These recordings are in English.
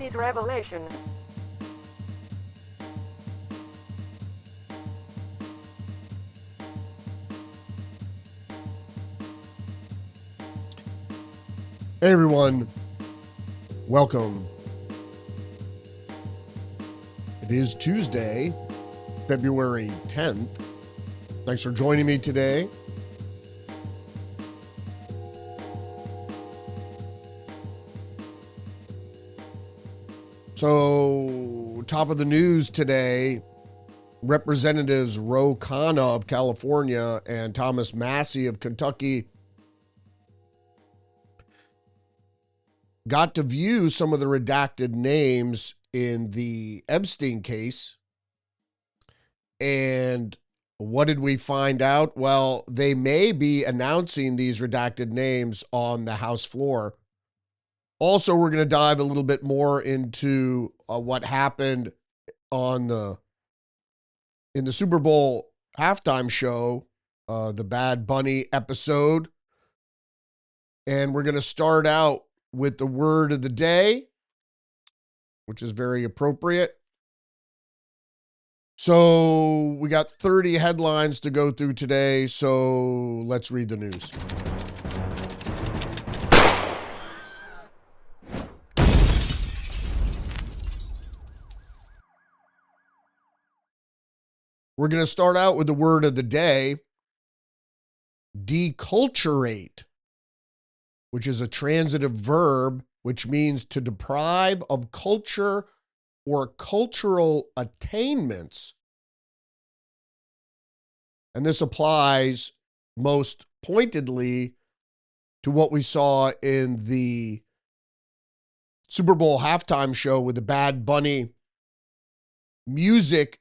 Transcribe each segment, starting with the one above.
Redacted revelation. Hey everyone, welcome. It is Tuesday, February 10th. Thanks for joining me today. So, top of the news today, Representatives Ro Khanna of California and Thomas Massie of Kentucky got to view some of the redacted names in the Epstein case. And what did we find out? Well, they may be announcing these redacted names on the House floor. Also, we're going to dive a little bit more into what happened in the Super Bowl halftime show, the Bad Bunny episode. And we're going to start out with the word of the day, which is very appropriate. So we got 30 headlines to go through today, so let's read the news. We're going to start out with the word of the day, deculturate, which is a transitive verb, which means to deprive of culture or cultural attainments. And this applies most pointedly to what we saw in the Super Bowl halftime show with the Bad Bunny music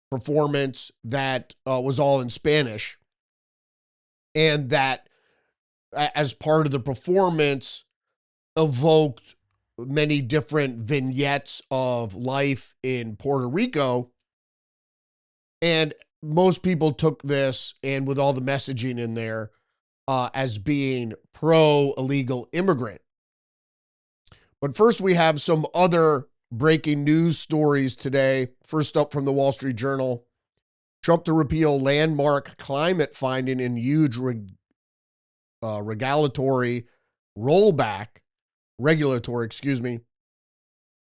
performance that was all in Spanish, and that as part of the performance evoked many different vignettes of life in Puerto Rico. And most people took this, and with all the messaging in there, as being pro-illegal immigrant. But first, we have some other breaking news stories today. First up from the Wall Street Journal, Trump to repeal landmark climate finding in huge regulatory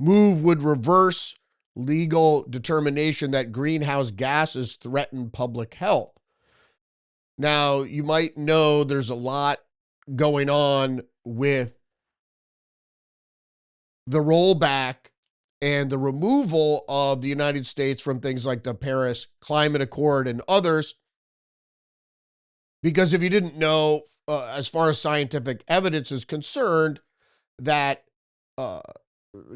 move would reverse legal determination that greenhouse gases threaten public health. Now, you might know there's a lot going on with the rollback and the removal of the United States from things like the Paris Climate Accord and others. Because if you didn't know, as far as scientific evidence is concerned, that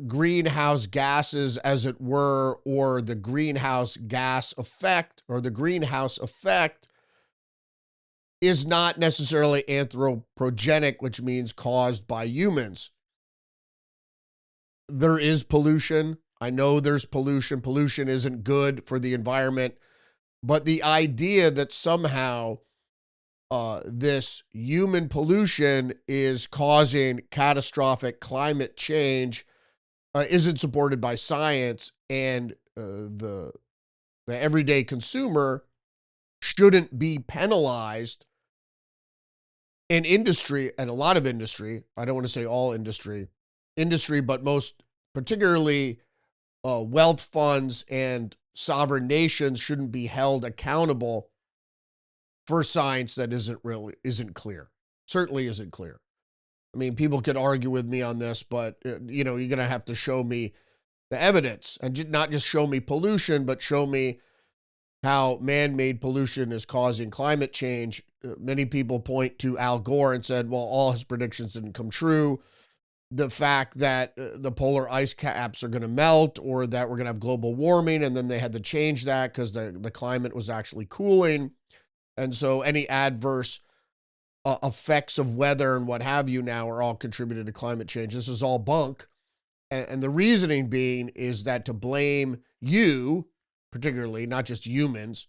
greenhouse gases, as it were, or the greenhouse gas effect, or the greenhouse effect, is not necessarily anthropogenic, which means caused by humans. There is pollution. I know there's pollution. Pollution isn't good for the environment. But the idea that somehow this human pollution is causing catastrophic climate change isn't supported by science, and the everyday consumer shouldn't be penalized. In industry, and a lot of industry, I don't want to say all industry, but most particularly wealth funds and sovereign nations shouldn't be held accountable for science that isn't clear. Certainly isn't clear. I mean, people could argue with me on this, but you're going to have to show me the evidence, and not just show me pollution, but show me how man-made pollution is causing climate change. Many people point to Al Gore and said, well, all his predictions didn't come true. The fact that the polar ice caps are going to melt, or that we're going to have global warming, and then they had to change that because the climate was actually cooling. And so any adverse effects of weather and what have you now are all contributed to climate change. This is all bunk. And the reasoning being is that to blame you, particularly, not just humans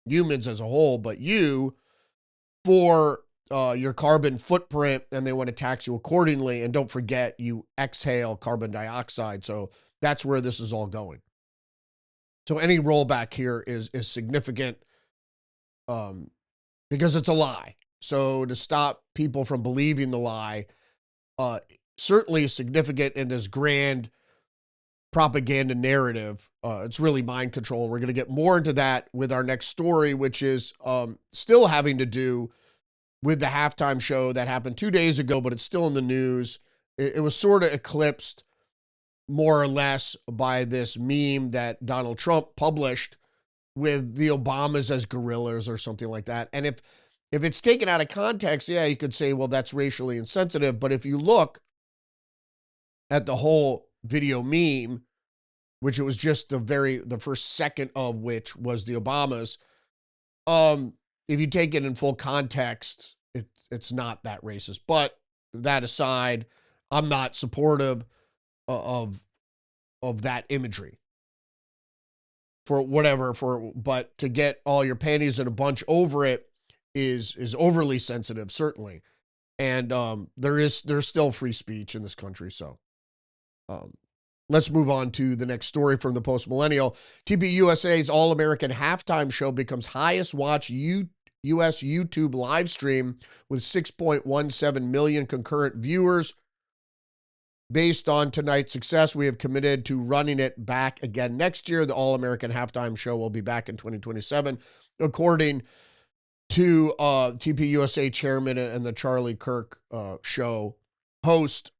as a whole, but you, for your carbon footprint, and they want to tax you accordingly. And don't forget, you exhale carbon dioxide. So that's where this is all going. So any rollback here is significant, because it's a lie. So to stop people from believing the lie, certainly is significant in this grand propaganda narrative. It's really mind control. We're going to get more into that with our next story, which is still having to do with the halftime show that happened 2 days ago, but it's still in the news. It was sort of eclipsed more or less by this meme that Donald Trump published with the Obamas as gorillas or something like that. And if it's taken out of context, yeah, you could say, well, that's racially insensitive. But if you look at the whole video meme, which it was just the first second of which was the Obamas, if you take it in full context, it's not that racist. But that aside, I'm not supportive of that imagery for whatever, but to get all your panties in a bunch over it is overly sensitive, certainly. And there's still free speech in this country. So let's move on to the next story from the Post Millennial. TPUSA's All-American Halftime Show becomes highest watched U.S. YouTube live stream with 6.17 million concurrent viewers. Based on tonight's success, we have committed to running it back again next year. The All-American Halftime Show will be back in 2027, according to TPUSA chairman and the Charlie Kirk show host.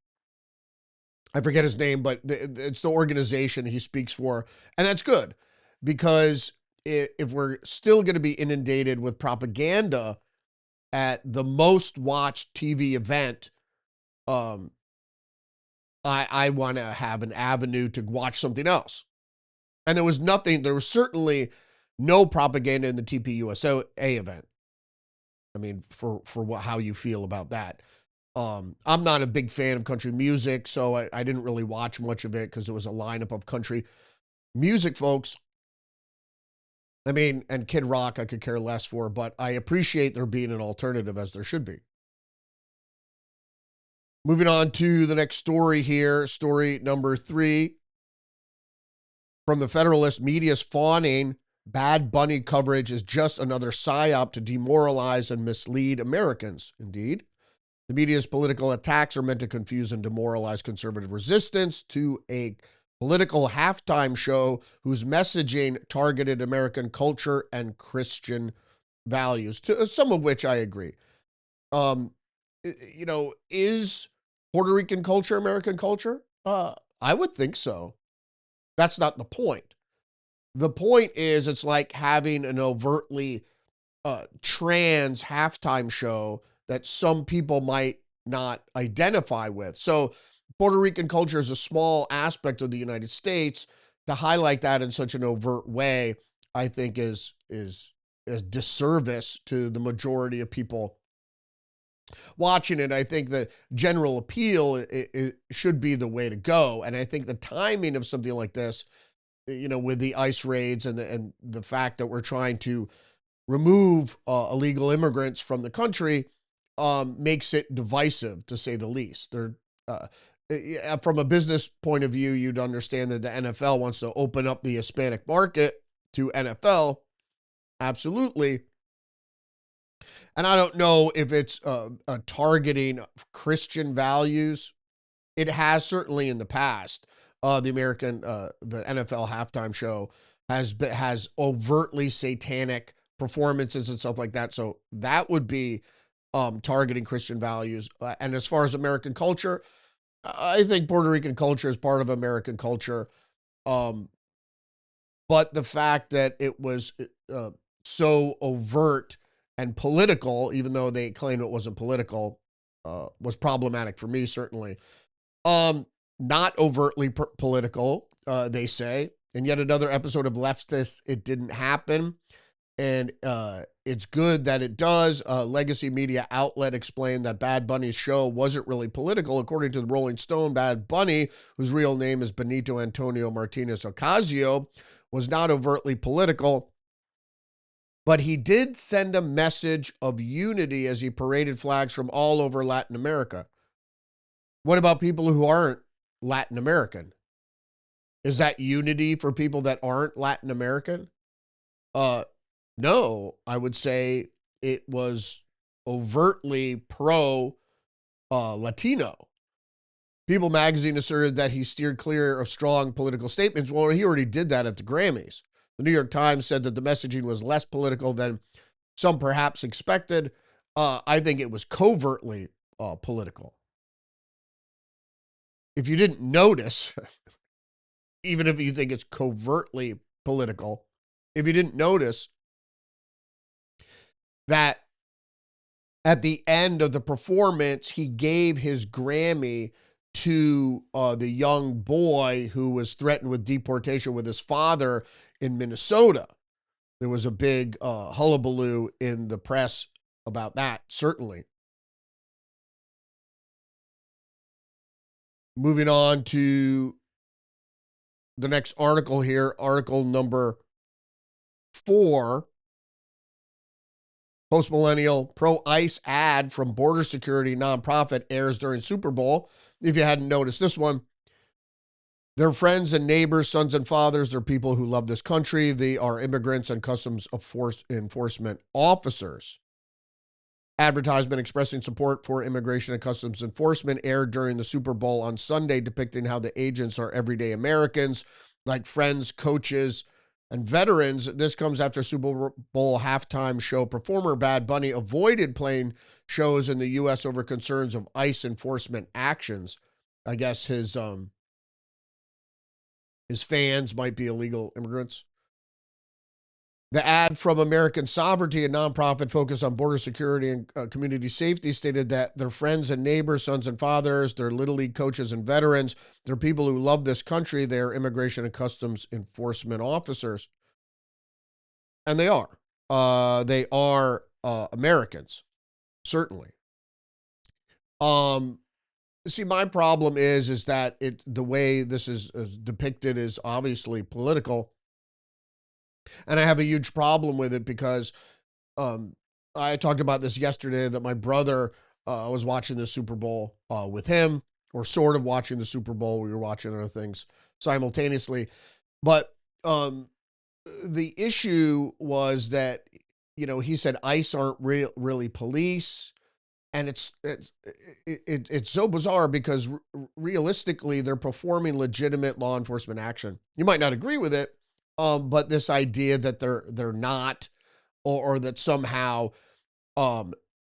I forget his name, but it's the organization he speaks for. And that's good, because if we're still going to be inundated with propaganda at the most watched TV event, I want to have an avenue to watch something else. And there was certainly no propaganda in the TPUSA event. I mean, for how you feel about that. I'm not a big fan of country music, so I didn't really watch much of it because it was a lineup of country music folks. I mean, and Kid Rock I could care less for, but I appreciate there being an alternative, as there should be. Moving on to the next story here, story number 3. From the Federalist, media's fawning Bad Bunny coverage is just another psyop to demoralize and mislead Americans. Indeed. The media's political attacks are meant to confuse and demoralize conservative resistance to a political halftime show whose messaging targeted American culture and Christian values, to some of which I agree. Is Puerto Rican culture American culture? I would think so. That's not the point. The point is, it's like having an overtly trans halftime show that some people might not identify with. So Puerto Rican culture is a small aspect of the United States. To highlight that in such an overt way, I think is a disservice to the majority of people watching it. I think the general appeal it should be the way to go. And I think the timing of something like this, with the ICE raids and the fact that we're trying to remove illegal immigrants from the country, makes it divisive, to say the least. From a business point of view, you'd understand that the NFL wants to open up the Hispanic market to NFL. Absolutely. And I don't know if it's a targeting Christian values. It has certainly in the past. The NFL halftime show has overtly satanic performances and stuff like that. So that would be targeting Christian values. And as far as American culture, I think Puerto Rican culture is part of American culture. But the fact that it was so overt and political, even though they claimed it wasn't political, was problematic for me, certainly. Not overtly political, they say. And yet another episode of Leftist, it didn't happen. And it's good that it does. Legacy media outlet explained that Bad Bunny's show wasn't really political. According to the Rolling Stone, Bad Bunny, whose real name is Benito Antonio Martinez Ocasio, was not overtly political. But he did send a message of unity as he paraded flags from all over Latin America. What about people who aren't Latin American? Is that unity for people that aren't Latin American? No, I would say it was overtly pro Latino. People magazine asserted that he steered clear of strong political statements. Well, he already did that at the Grammys. The New York Times said that the messaging was less political than some perhaps expected. I think it was covertly political. If you didn't notice, even if you think it's covertly political, if you didn't notice that at the end of the performance, he gave his Grammy to the young boy who was threatened with deportation with his father in Minnesota. There was a big hullabaloo in the press about that, certainly. Moving on to the next article here, article number 4. Post-millennial pro-ICE ad from border security nonprofit airs during Super Bowl. If you hadn't noticed this one, they're friends and neighbors, sons and fathers. They're people who love this country. They are immigrants and customs enforcement officers. Advertisement expressing support for immigration and customs enforcement aired during the Super Bowl on Sunday, depicting how the agents are everyday Americans, like friends, coaches, and veterans. This comes after Super Bowl halftime show performer Bad Bunny avoided playing shows in the U.S. over concerns of ICE enforcement actions. I guess his fans might be illegal immigrants. The ad from American Sovereignty, a nonprofit focused on border security and community safety, stated that their friends and neighbors, sons and fathers, their Little League coaches and veterans, they're people who love this country, they're immigration and customs enforcement officers. And they are. They are Americans, certainly. See, my problem is that the way this is depicted is obviously political. And I have a huge problem with it because I talked about this yesterday, that my brother was watching the Super Bowl with him, or sort of watching the Super Bowl. We were watching other things simultaneously. But the issue was that, he said ICE aren't really police. And it's so bizarre because realistically, they're performing legitimate law enforcement action. You might not agree with it, but this idea that they're not, or that somehow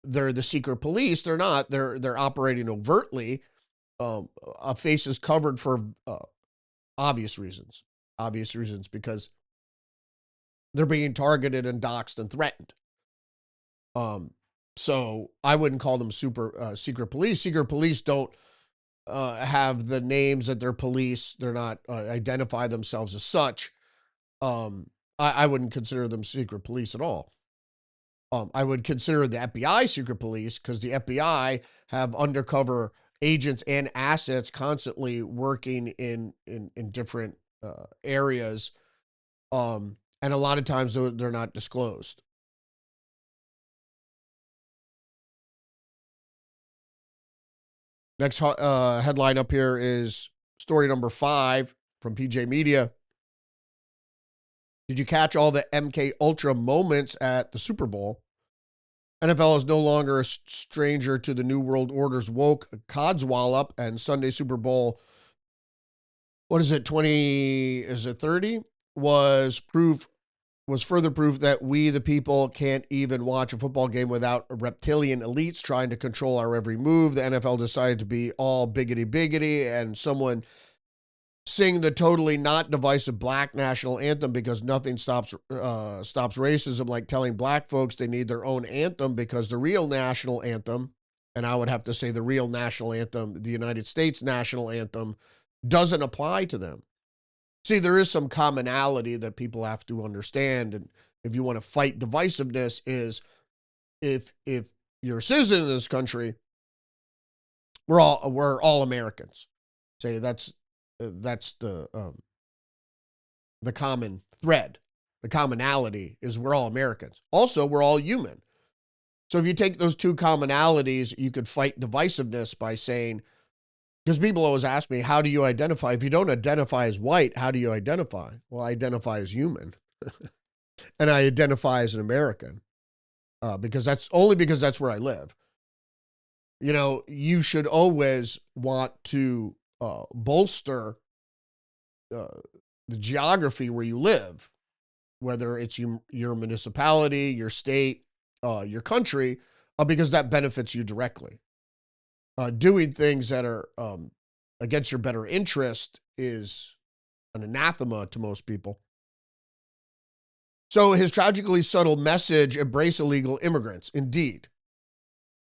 they're the secret police, they're not. They're operating overtly. A face is covered for obvious reasons, because they're being targeted and doxxed and threatened. So I wouldn't call them secret police. Secret police don't have the names that they're police. They're not identify themselves as such. I wouldn't consider them secret police at all. I would consider the FBI secret police, because the FBI have undercover agents and assets constantly working in different areas. And a lot of times they're not disclosed. Next headline up here is story number 5 from PJ Media. Did you catch all the MK Ultra moments at the Super Bowl? NFL is no longer a stranger to the New World Order's woke codswallop, and Sunday Super Bowl, 30? Was further proof that we, the people, can't even watch a football game without reptilian elites trying to control our every move. The NFL decided to be all biggity, and someone sing the totally not divisive black national anthem because nothing stops racism, like telling black folks they need their own anthem, because the real national anthem, and I would have to say the real national anthem, the United States national anthem, doesn't apply to them. See, there is some commonality that people have to understand, and if you want to fight divisiveness, is if you're a citizen in this country, we're all Americans. Say that's the common thread. The commonality is we're all Americans. Also, we're all human. So if you take those two commonalities, you could fight divisiveness by saying, because people always ask me, how do you identify? If you don't identify as white, how do you identify? Well, I identify as human. And I identify as an American because that's where I live. You know, you should always want to bolster the geography where you live, whether it's your municipality, your state, your country, because that benefits you directly. Doing things that are against your better interest is an anathema to most people. So his tragically subtle message, embrace illegal immigrants. Indeed,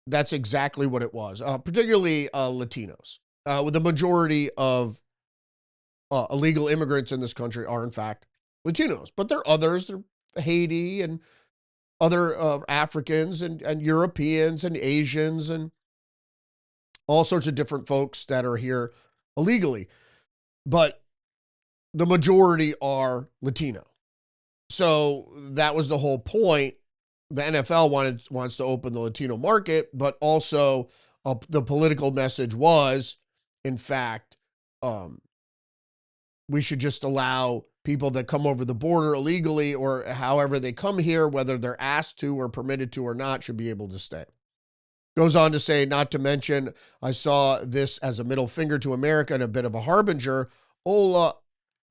that's exactly what it was, particularly Latinos. With the majority of illegal immigrants in this country are, in fact, Latinos. But there are others. There are Haiti and other Africans and Europeans and Asians and all sorts of different folks that are here illegally. But the majority are Latino. So that was the whole point. The NFL wants to open the Latino market, but also the political message was, in fact, we should just allow people that come over the border illegally or however they come here, whether they're asked to or permitted to or not, should be able to stay. Goes on to say, not to mention, I saw this as a middle finger to America and a bit of a harbinger. Hola,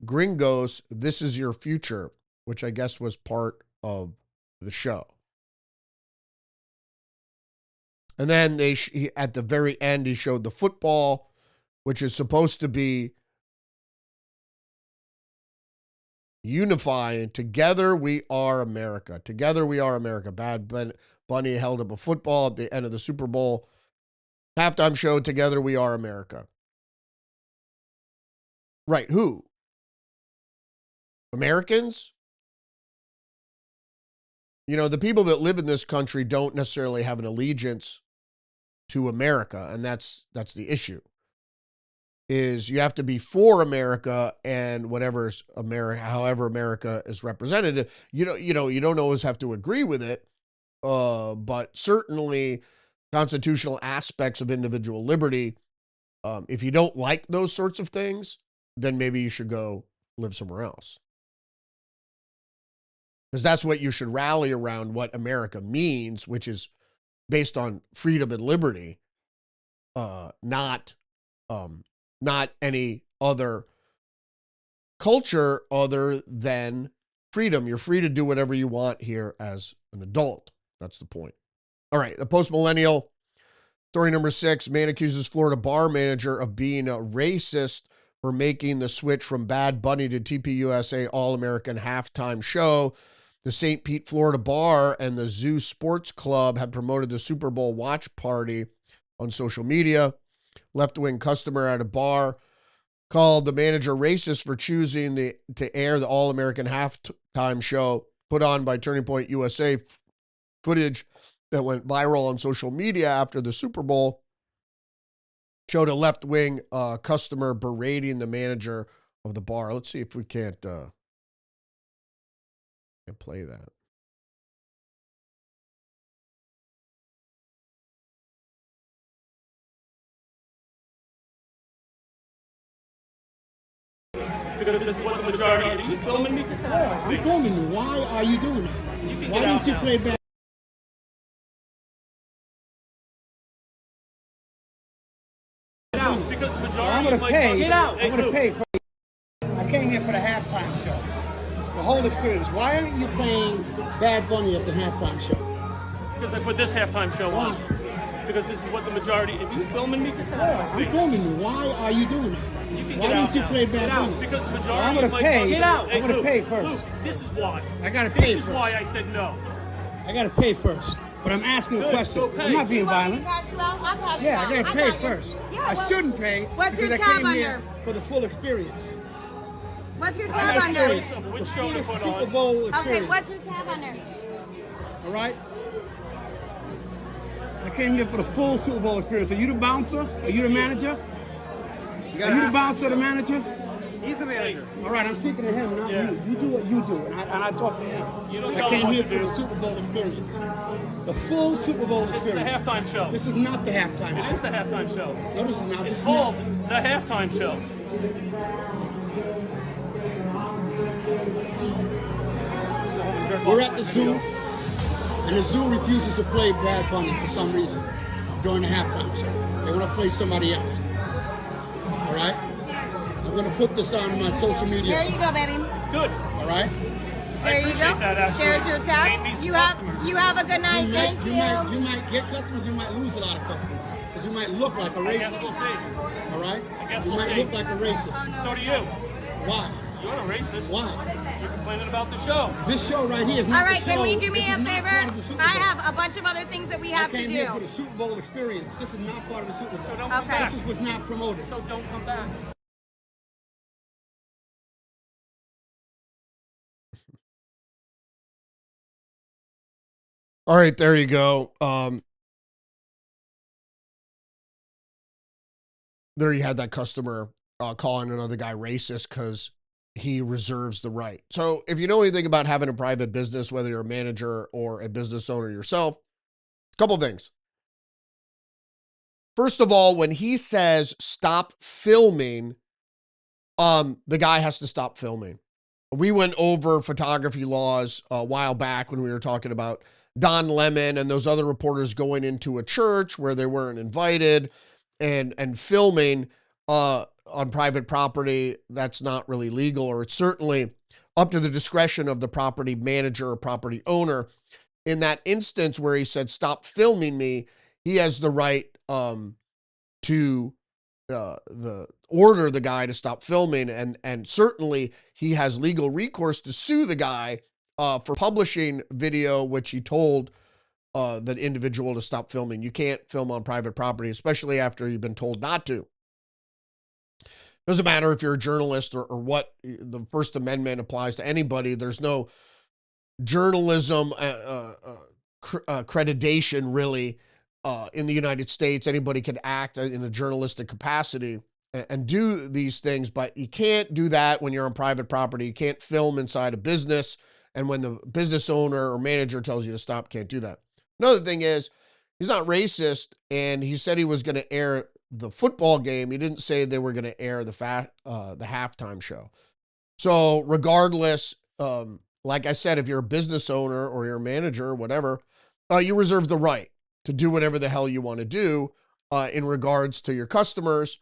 gringos, this is your future, which I guess was part of the show. And then at the very end, he showed the football, which is supposed to be unifying. Together we are America. Together we are America. Bad Bunny held up a football at the end of the Super Bowl halftime show. Together we are America. Right. Who? Americans? You know, the people that live in this country don't necessarily have an allegiance to America, and that's the issue. Is you have to be for America and whatever's America, however America is represented. You don't always have to agree with it, but certainly constitutional aspects of individual liberty. If you don't like those sorts of things, then maybe you should go live somewhere else. Because that's what you should rally around, what America means, which is based on freedom and liberty, not any other culture other than freedom. You're free to do whatever you want here as an adult. That's the point. All right, the post-millennial. Story number 6, man accuses Florida bar manager of being a racist for making the switch from Bad Bunny to TPUSA All-American halftime show. The St. Pete, Florida bar and the Zoo Sports Club have promoted the Super Bowl watch party on social media. Left-wing customer at a bar called the manager racist for choosing to air the All-American halftime show put on by Turning Point USA. Footage that went viral on social media after the Super Bowl showed a left-wing customer berating the manager of the bar. Let's see if we can't play that. Because this is what the majority. Are you filming me? Yeah, I'm filming you. Why are you doing that? Why didn't you play back? Get out. Because the majority. I'm gonna pay. Get out. I'm gonna pay. I came here for the halftime show. The whole experience. Why aren't you playing Bad Bunny at the halftime show? Because I put this halftime show on. Because this is what the majority. If you filming me, yeah, I'm filming you. Why are you doing that? Why didn't you play Bad Bunny? Because the majority. I'm gonna pay. Get out. I'm gonna pay first. Luke, this is why. I gotta pay first. This is why I said no. I gotta pay first. But I'm asking a question. I'm not being violent. Yeah, I gotta pay first. I shouldn't pay because I came here for the full experience. What's your tab under? Choice of which show to put Super on. Bowl experience. Okay, what's your tab under? All right? I came here for the full Super Bowl experience. Are you the bouncer? Are you the manager? Are you the bouncer or the manager? He's the manager. All right, I'm speaking to him, not Yeah. you. You do what you do, and I talk to him. You don't I tell him came what here to for do. the Super Bowl experience. The full Super Bowl This is the experience. halftime show. This is not the halftime It show. is the halftime show. No, this is not. This It's is called not. the halftime show. We're at the zoo, and the zoo refuses to play Bad Bunny for some reason during the halftime show. They want to play somebody else. All right? I'm going to put this on my social There media. you go, baby. Good. All right? There you appreciate go. that, actually. There's your Made me tab. some You customers. have a good night. Thank you. You might get customers, you might lose a lot of customers. Because you might look like a I guess we'll racist. see. All right? guess You we'll might see. look like a racist. So do you. Why? You're a racist. Why? You're complaining about the show. This show right here is not All right, the show. can we do This me is a not favor? part of the Super I Bowl. have a bunch of other things that we have I to came here for do. the Super Bowl experience. This is not part of the Super So Bowl. don't come Okay. back. This was not promoted. So don't come back. All right, there you go. There you had that customer calling another guy racist because he reserves the right. So if you know anything about having a private business, whether you're a manager or a business owner yourself, a couple things. First of all, when he says stop filming, the guy has to stop filming. We went over photography laws a while back when we were talking about Don Lemon and those other reporters going into a church where they weren't invited and filming on private property. That's not really legal, or it's certainly up to the discretion of the property manager or property owner. In that instance where he said, stop filming me, he has the right to order the guy to stop filming. And certainly he has legal recourse to sue the guy for publishing video, which he told that individual to stop filming. You can't film on private property, especially after you've been told not to. Doesn't matter if you're a journalist or what. The First Amendment applies to anybody. There's no journalism accreditation really in the United States. Anybody can act in a journalistic capacity and do these things, but you can't do that when you're on private property. You can't film inside a business, and when the business owner or manager tells you to stop, can't do that. Another thing is, he's not racist, and he said he was going to air the football game. He didn't say they were going to air the halftime show. So regardless, like I said, if you're a business owner or you're a manager or whatever, you reserve the right to do whatever the hell you want to do in regards to your customers,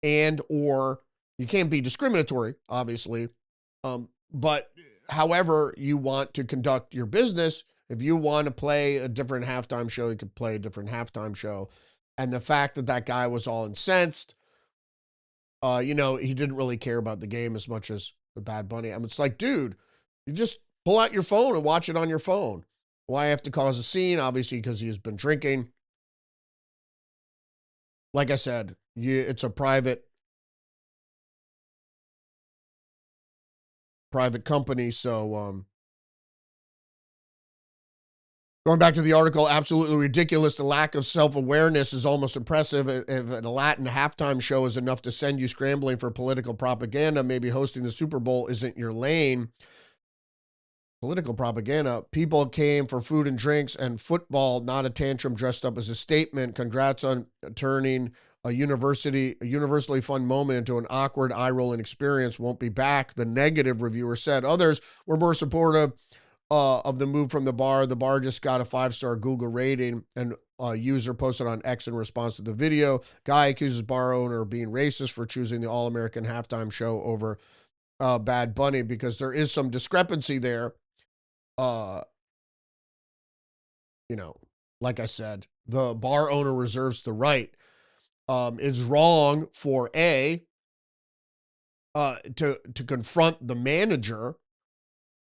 and or you can't be discriminatory, obviously. But however you want to conduct your business, if you want to play a different halftime show, you could play a different halftime show. And the fact that that guy was all incensed, he didn't really care about the game as much as the Bad Bunny. I mean, it's like, dude, you just pull out your phone and watch it on your phone. Why have to cause a scene? Obviously, because he has been drinking. Like I said, it's a private company. So going back to the article, absolutely ridiculous. The lack of self-awareness is almost impressive. If a Latin halftime show is enough to send you scrambling for political propaganda, maybe hosting the Super Bowl isn't your lane. Political propaganda. People came for food and drinks and football, not a tantrum dressed up as a statement. Congrats on turning a universally fun moment into an awkward eye-rolling experience. Won't be back, the negative reviewer said. Others were more supportive of the move from the bar. The bar just got a 5-star Google rating, and a user posted on X in response to the video. Guy accuses bar owner of being racist for choosing the All-American halftime show over Bad Bunny, because there is some discrepancy there. Like I said, the bar owner reserves the right. It's wrong for to confront the manager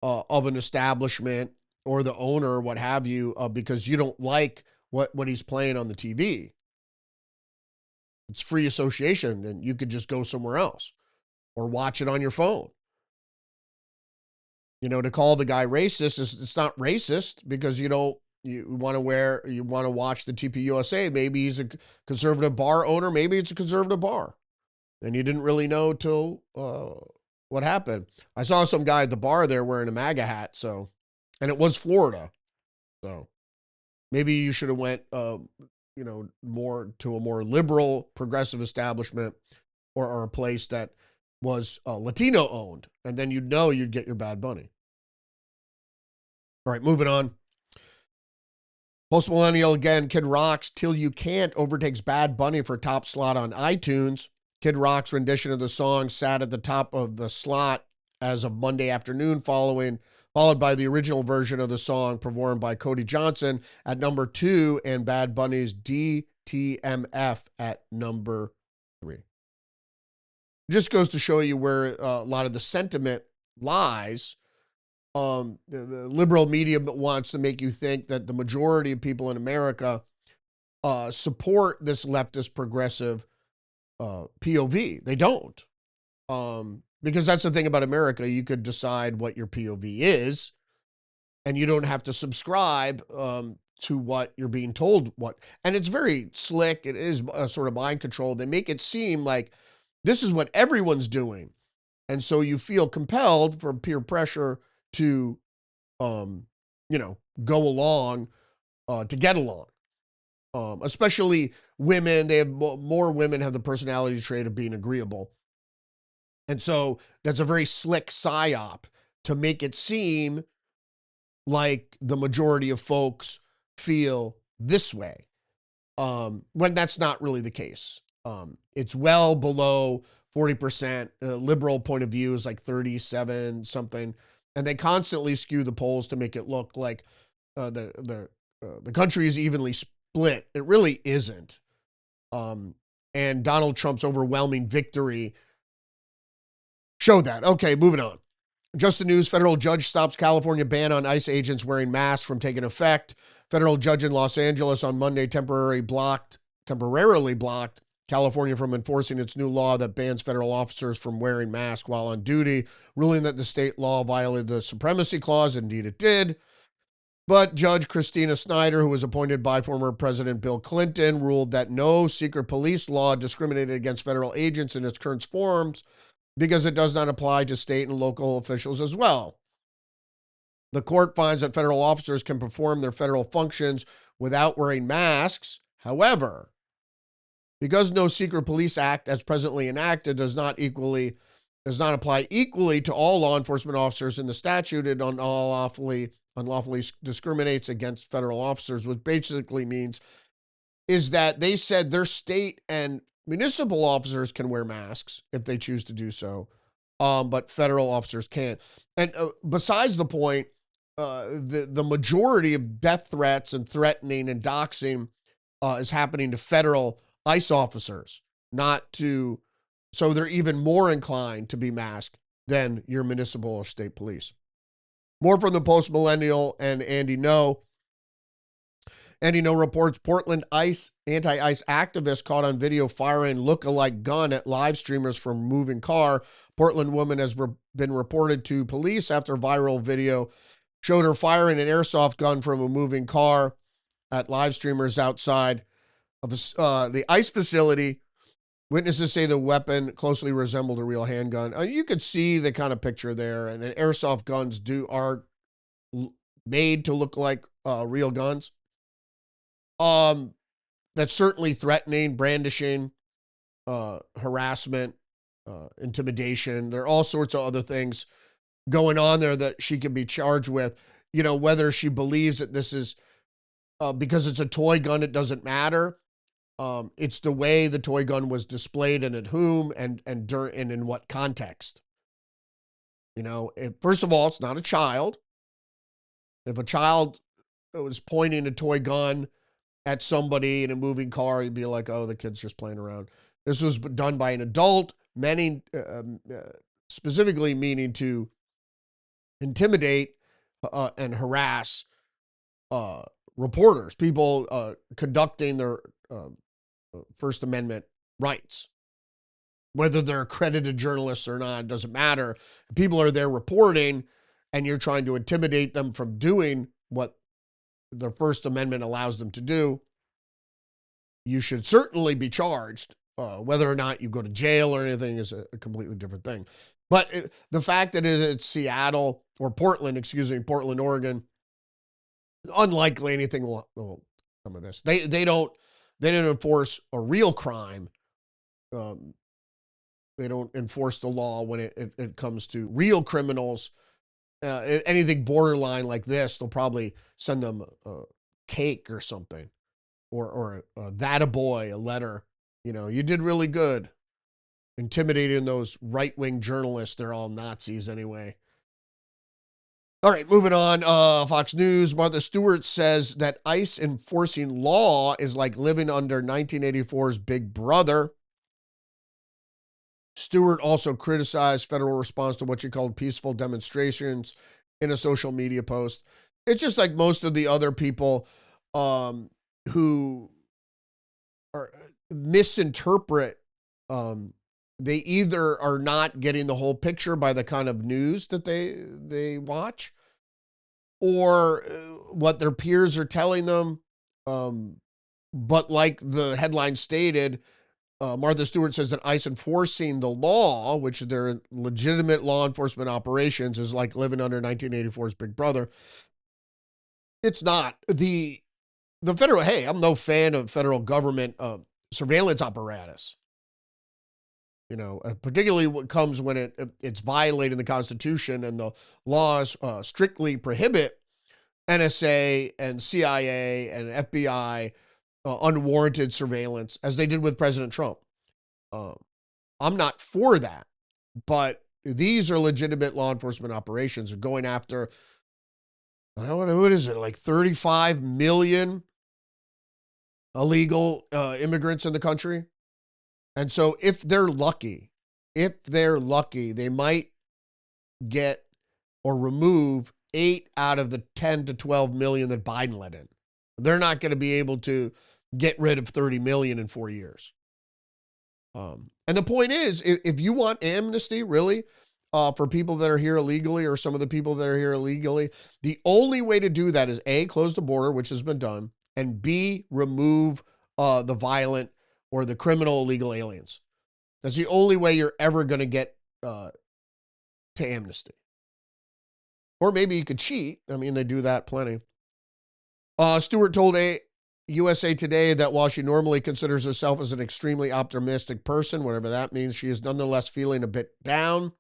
of an establishment or the owner, what have you, because you don't like what he's playing on the TV. It's free association, and you could just go somewhere else or watch it on your phone. To call the guy racist it's not racist, because you want to watch the TPUSA. Maybe he's a conservative bar owner. Maybe it's a conservative bar, and you didn't really know till what happened. I saw some guy at the bar there wearing a MAGA hat, and it was Florida. So maybe you should have went, more to a more liberal, progressive establishment or a place that was Latino owned, and then you'd get your Bad Bunny. All right, moving on. Post Millennial again, Kid Rock's Till You Can't overtakes Bad Bunny for top slot on iTunes. Kid Rock's rendition of the song sat at the top of the slot as of Monday afternoon, followed by the original version of the song performed by Cody Johnson at number 2 and Bad Bunny's DTMF at number 3. Just goes to show you where a lot of the sentiment lies. The liberal media wants to make you think that the majority of people in America support this leftist progressive POV. They don't. Because that's the thing about America. You could decide what your POV is, and you don't have to subscribe to what you're being told what. And it's very slick. It is a sort of mind control. They make it seem like this is what everyone's doing. And so you feel compelled from peer pressure to, go along, to get along. Especially women, more women have the personality trait of being agreeable. And so that's a very slick psyop to make it seem like the majority of folks feel this way, when that's not really the case. It's well below 40%. Liberal point of view is like 37 something. And they constantly skew the polls to make it look like the country is evenly split. It really isn't. And Donald Trump's overwhelming victory showed that. Okay, moving on. Just the news, federal judge stops California ban on ICE agents wearing masks from taking effect. Federal judge in Los Angeles on Monday temporarily blocked California from enforcing its new law that bans federal officers from wearing masks while on duty, ruling that the state law violated the Supremacy Clause. Indeed, it did. But Judge Christina Snyder, who was appointed by former President Bill Clinton, ruled that no secret police law discriminated against federal agents in its current forms because it does not apply to state and local officials as well. The court finds that federal officers can perform their federal functions without wearing masks. However, because no secret police act as presently enacted does not apply equally to all law enforcement officers in the statute, it unlawfully discriminates against federal officers, which basically means is that they said their state and municipal officers can wear masks if they choose to do so, but federal officers can't. And besides the point, the majority of death threats and threatening and doxing is happening to federal ICE officers, so they're even more inclined to be masked than your municipal or state police. More from the Post Millennial and Andy No. Andy No reports Portland anti-ICE activist caught on video firing look-alike gun at live streamers from moving car. Portland woman has been reported to police after viral video showed her firing an airsoft gun from a moving car at live streamers outside of the ICE facility. Witnesses say the weapon closely resembled a real handgun. You could see the kind of picture there, and airsoft guns are made to look like real guns. That's certainly threatening, brandishing, harassment, intimidation. There are all sorts of other things going on there that she could be charged with. Whether she believes that this is because it's a toy gun, it doesn't matter. It's the way the toy gun was displayed and at whom and in what context. First of all, it's not a child. If a child was pointing a toy gun at somebody in a moving car, you'd be like, oh, the kid's just playing around. This was done by an adult, specifically meaning to intimidate and harass reporters, people conducting their First Amendment rights. Whether they're accredited journalists or not, it doesn't matter. People are there reporting, and you're trying to intimidate them from doing what the First Amendment allows them to do. You should certainly be charged. Whether or not you go to jail or anything is a completely different thing. But the fact that it's Seattle or Portland, Portland, Oregon, unlikely anything will come of this. They don't enforce a real crime. They don't enforce the law when it comes to real criminals. Anything borderline like this, they'll probably send them a cake or something, or that a boy, a letter. You know, you did really good. Intimidating those right-wing journalists. They're all Nazis anyway. All right, moving on. Fox News, Martha Stewart says that ICE enforcing law is like living under 1984's Big Brother. Stewart also criticized federal response to what she called peaceful demonstrations in a social media post. It's just like most of the other people who are misinterpret. They either are not getting the whole picture by the kind of news that they watch, or what their peers are telling them. But like the headline stated, Martha Stewart says that ICE enforcing the law, which their legitimate law enforcement operations, is like living under 1984's Big Brother. It's not. The federal, hey, I'm no fan of federal government surveillance apparatus. You know, particularly what comes when it's violating the Constitution, and the laws strictly prohibit NSA and CIA and FBI unwarranted surveillance, as they did with President Trump. I'm not for that, but these are legitimate law enforcement operations. They're going after, I don't know, what is it, like 35 million illegal immigrants in the country? And so if they're lucky, they might get or remove 8 out of the 10 to 12 million that Biden let in. They're not going to be able to get rid of 30 million in 4 years. And the point is, if you want amnesty, really, for people that are here illegally, or some of the people that are here illegally, the only way to do that is A, close the border, which has been done, and B, remove the violent or the criminal illegal aliens. That's the only way you're ever going to get to amnesty. Or maybe you could cheat. I mean, they do that plenty. Stewart told USA Today that while she normally considers herself as an extremely optimistic person, whatever that means, she is nonetheless feeling a bit down.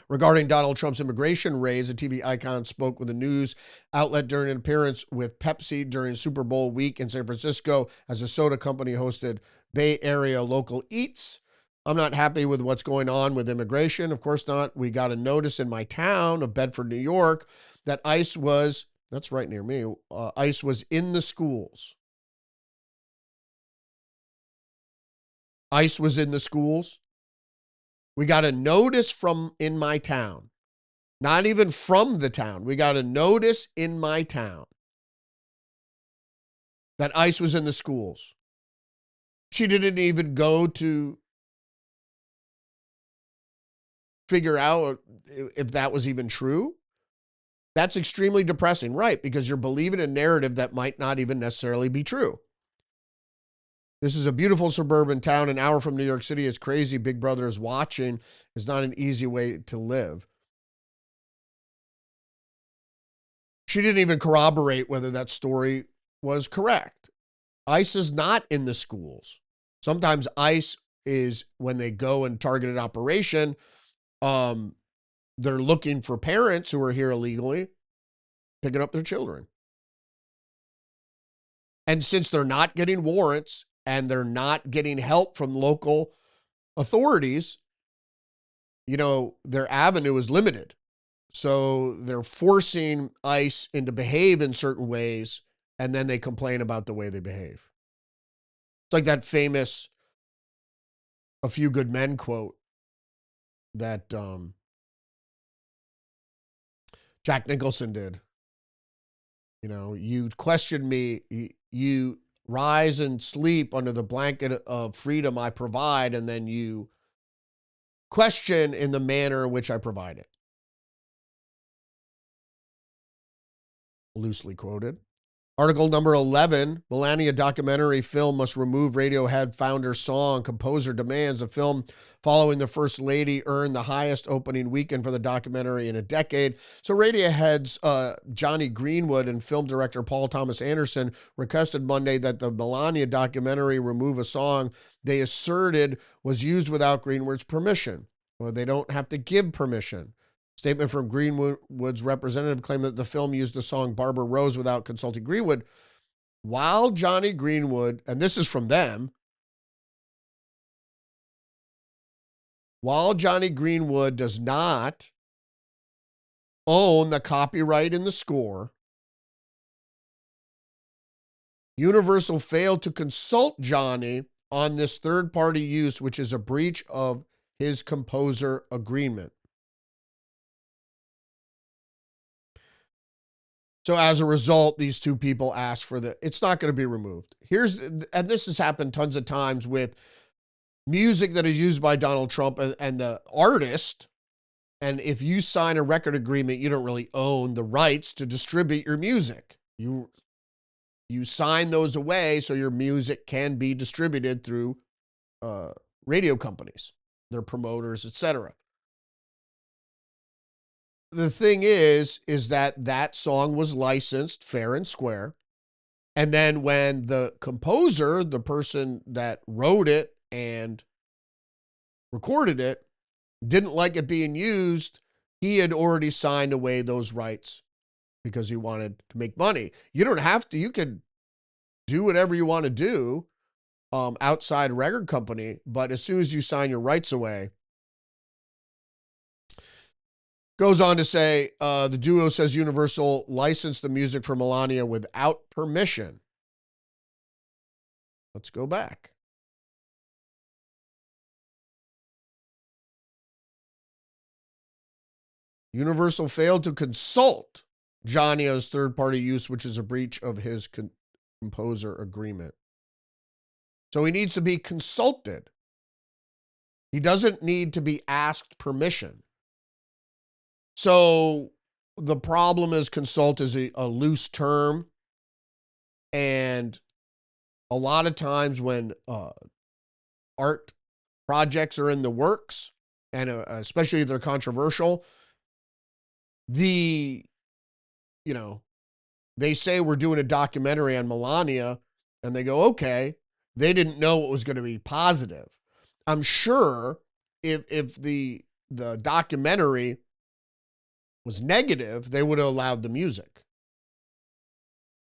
Regarding Donald Trump's immigration raids, the TV icon spoke with a news outlet during an appearance with Pepsi during Super Bowl week in San Francisco as the soda company hosted Bay Area local eats. I'm not happy with what's going on with immigration. Of course not. We got a notice in my town of Bedford, New York, that ICE was, that's right near me, ICE was in the schools. ICE was in the schools. We got a notice from in my town, not even from the town. We got a notice in my town that ICE was in the schools. She didn't even go to figure out if that was even true. That's extremely depressing, right? Because you're believing a narrative that might not even necessarily be true. This is a beautiful suburban town, an hour from New York City. It's crazy. Big Brother is watching. It's not an easy way to live. She didn't even corroborate whether that story was correct. ICE is not in the schools. Sometimes ICE is, when they go and target an operation, they're looking for parents who are here illegally, picking up their children. And since they're not getting warrants, and they're not getting help from local authorities, you know, their avenue is limited. So they're forcing ICE into behave in certain ways, and then they complain about the way they behave. It's like that famous "A Few Good Men" quote that Jack Nicholson did. You know, you question me, you rise and sleep under the blanket of freedom I provide, and then you question in the manner in which I provide it. Loosely quoted. Article number 11, Melania documentary film must remove Radiohead founder song. Composer demands a film following the First Lady earned the highest opening weekend for the documentary in a decade. So Radiohead's Johnny Greenwood and film director Paul Thomas Anderson requested Monday that the Melania documentary remove a song they asserted was used without Greenwood's permission. Well, they don't have to give permission. Statement from Greenwood's representative claimed that the film used the song Barbara Rose without consulting Greenwood. While Johnny Greenwood, and this is from them, while Johnny Greenwood does not own the copyright in the score, Universal failed to consult Johnny on this third-party use, which is a breach of his composer agreement. So as a result, these two people asked for it's not going to be removed. And this has happened tons of times with music that is used by Donald Trump and the artist. And if you sign a record agreement, you don't really own the rights to distribute your music. You sign those away so your music can be distributed through radio companies, their promoters, etc. The thing is that song was licensed fair and square. And then when the composer, the person that wrote it and recorded it, didn't like it being used, he had already signed away those rights because he wanted to make money. You don't have to. You could do whatever you want to do outside a record company, but as soon as you sign your rights away, goes on to say, the duo says Universal licensed the music for Melania without permission. Let's go back. Universal failed to consult Johnny on his third-party use, which is a breach of his composer agreement. So he needs to be consulted. He doesn't need to be asked permission. So the problem is consult is a loose term. And a lot of times when art projects are in the works, and especially if they're controversial, they say we're doing a documentary on Melania, and they go, okay, they didn't know it was going to be positive. I'm sure if the documentary was negative, they would have allowed the music,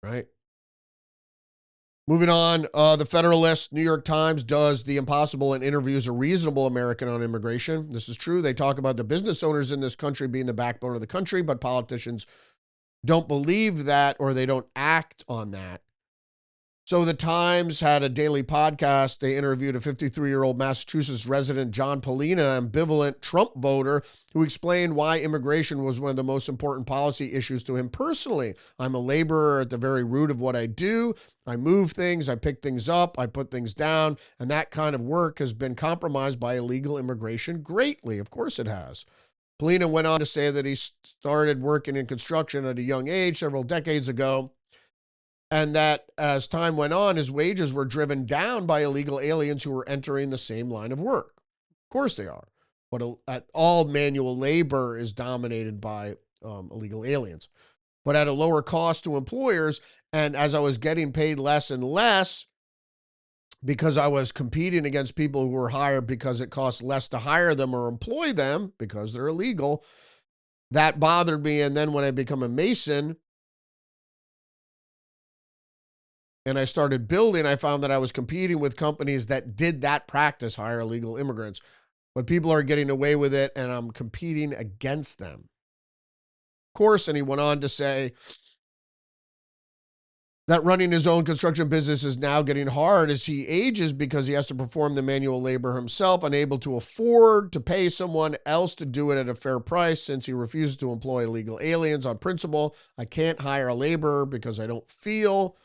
right? Moving on, the Federalist, New York Times does the impossible and interviews a reasonable American on immigration. This is true. They talk about the business owners in this country being the backbone of the country, but politicians don't believe that, or they don't act on that. So the Times had a daily podcast. They interviewed a 53-year-old Massachusetts resident, John Polina, ambivalent Trump voter, who explained why immigration was one of the most important policy issues to him personally. I'm a laborer at the very root of what I do. I move things, I pick things up, I put things down, and that kind of work has been compromised by illegal immigration greatly. Of course it has. Polina went on to say that he started working in construction at a young age several decades ago, and that as time went on, his wages were driven down by illegal aliens who were entering the same line of work. Of course they are. But all manual labor is dominated by illegal aliens. But at a lower cost to employers, and as I was getting paid less and less because I was competing against people who were hired because it costs less to hire them or employ them because they're illegal, that bothered me. And then when I become a Mason, and I started building, I found that I was competing with companies that did that practice, hire illegal immigrants. But people are getting away with it, and I'm competing against them. Of course, and he went on to say that running his own construction business is now getting hard as he ages because he has to perform the manual labor himself, unable to afford to pay someone else to do it at a fair price since he refuses to employ illegal aliens on principle. I can't hire a laborer because I don't feel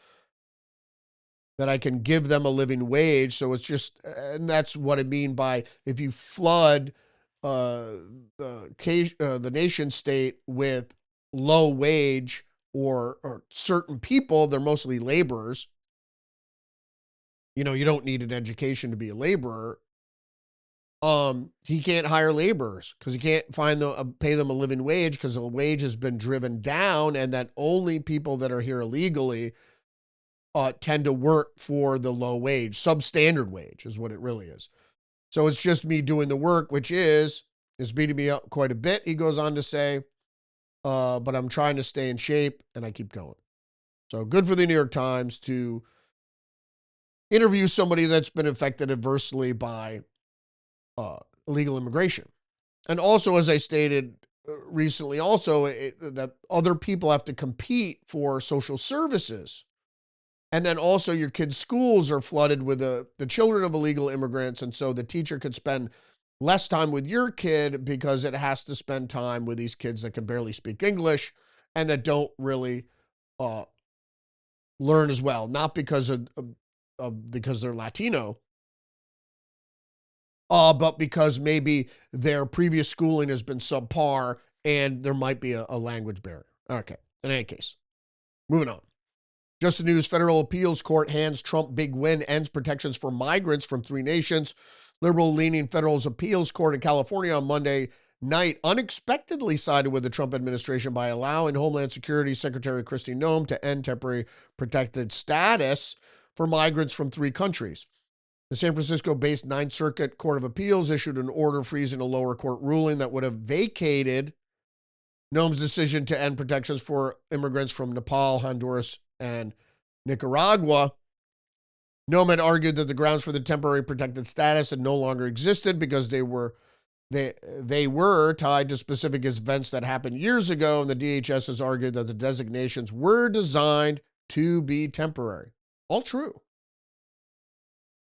that I can give them a living wage. So it's just, and that's what I mean by if you flood the nation state with low wage or certain people, they're mostly laborers. You know, you don't need an education to be a laborer. He can't hire laborers because he can't pay them a living wage because the wage has been driven down, and that only people that are here illegally tend to work for the low wage. Substandard wage is what it really is. So it's just me doing the work, which is beating me up quite a bit, he goes on to say, but I'm trying to stay in shape, and I keep going. So good for the New York Times to interview somebody that's been affected adversely by illegal immigration. And also, as I stated recently, that other people have to compete for social services. And then also your kids' schools are flooded with the children of illegal immigrants. And so the teacher could spend less time with your kid because it has to spend time with these kids that can barely speak English and that don't really learn as well. Not because because they're Latino, but because maybe their previous schooling has been subpar and there might be a language barrier. Okay, in any case, moving on. Just the news, federal appeals court hands Trump big win, ends protections for migrants from 3 nations. Liberal-leaning federal appeals court in California on Monday night unexpectedly sided with the Trump administration by allowing Homeland Security Secretary Kristi Noem to end temporary protected status for migrants from 3 countries. The San Francisco-based Ninth Circuit Court of Appeals issued an order freezing a lower court ruling that would have vacated Noem's decision to end protections for immigrants from Nepal, Honduras, and Nicaragua. Noem had argued that the grounds for the temporary protected status had no longer existed because they were tied to specific events that happened years ago, and the DHS has argued that the designations were designed to be temporary. All true.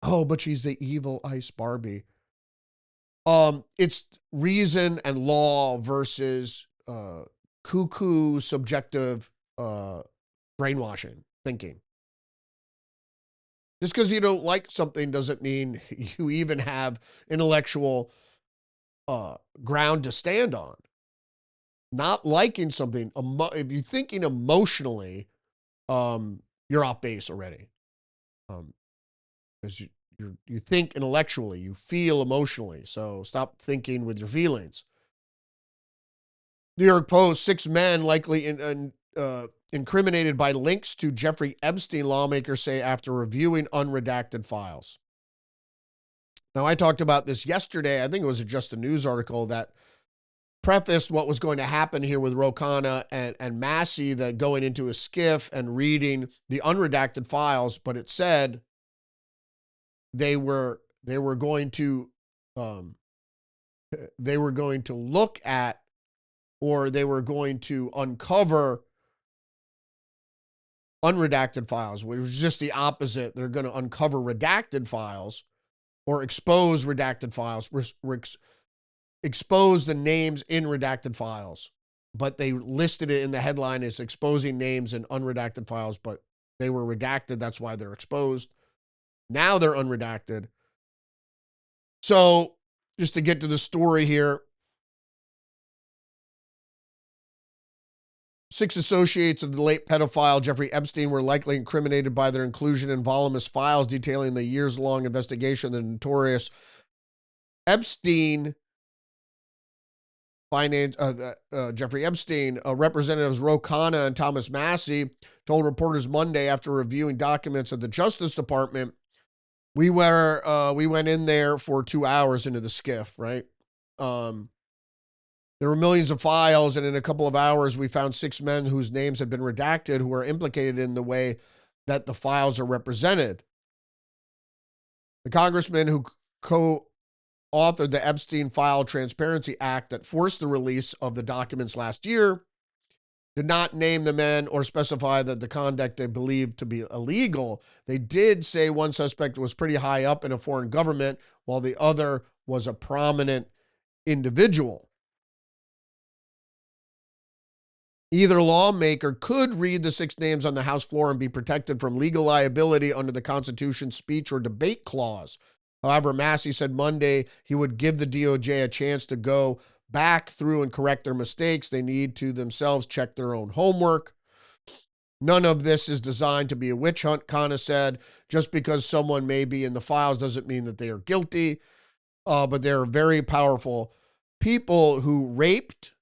Oh, but she's the evil Ice Barbie. It's reason and law versus cuckoo subjective brainwashing thinking. Just because you don't like something doesn't mean you even have intellectual ground to stand on. Not liking something, if you're thinking emotionally, you're off base already. Because you think intellectually, you feel emotionally. So stop thinking with your feelings. New York Post, 6 men likely incriminated by links to Jeffrey Epstein, lawmakers say after reviewing unredacted files. Now, I talked about this yesterday. I think it was just a news article that prefaced what was going to happen here with Ro Khanna and Massie, that going into a skiff and reading the unredacted files, but it said they were going to look at, or they were going to uncover unredacted files, which was just the opposite. They're going to uncover redacted files or expose redacted files, expose the names in redacted files. But they listed it in the headline as exposing names in unredacted files, but they were redacted. That's why they're exposed. Now they're unredacted. So just to get to the story here, 6 associates of the late pedophile Jeffrey Epstein were likely incriminated by their inclusion in voluminous files detailing the years-long investigation of the notorious Epstein Jeffrey Epstein. Representatives Ro Khanna and Thomas Massie told reporters Monday after reviewing documents of the Justice Department, we went in there for 2 hours into the skiff, right? There were millions of files, and in a couple of hours, we found 6 men whose names had been redacted who were implicated in the way that the files are represented. The congressman who co-authored the Epstein File Transparency Act that forced the release of the documents last year did not name the men or specify that the conduct they believed to be illegal. They did say one suspect was pretty high up in a foreign government, while the other was a prominent individual. Either lawmaker could read the 6 names on the House floor and be protected from legal liability under the Constitution's speech or debate clause. However, Massie said Monday he would give the DOJ a chance to go back through and correct their mistakes. They need to themselves check their own homework. None of this is designed to be a witch hunt, Khanna said. Just because someone may be in the files doesn't mean that they are guilty. But there are very powerful people who raped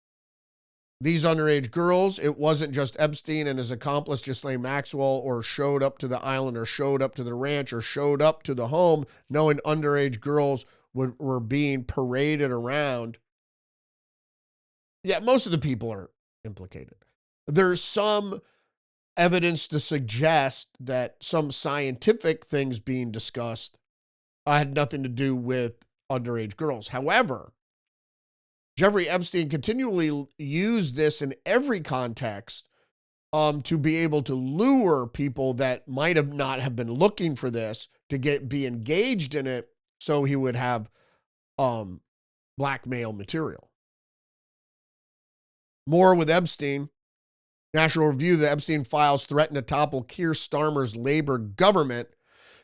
these underage girls. It wasn't just Epstein and his accomplice, Ghislaine Maxwell, or showed up to the island or showed up to the ranch or showed up to the home knowing underage girls were being paraded around. Yeah, most of the people are implicated. There's some evidence to suggest that some scientific things being discussed had nothing to do with underage girls. However, Jeffrey Epstein continually used this in every context to be able to lure people that might have not have been looking for this to be engaged in it, so he would have blackmail material. More with Epstein. National Review, the Epstein files threaten to topple Keir Starmer's Labor government.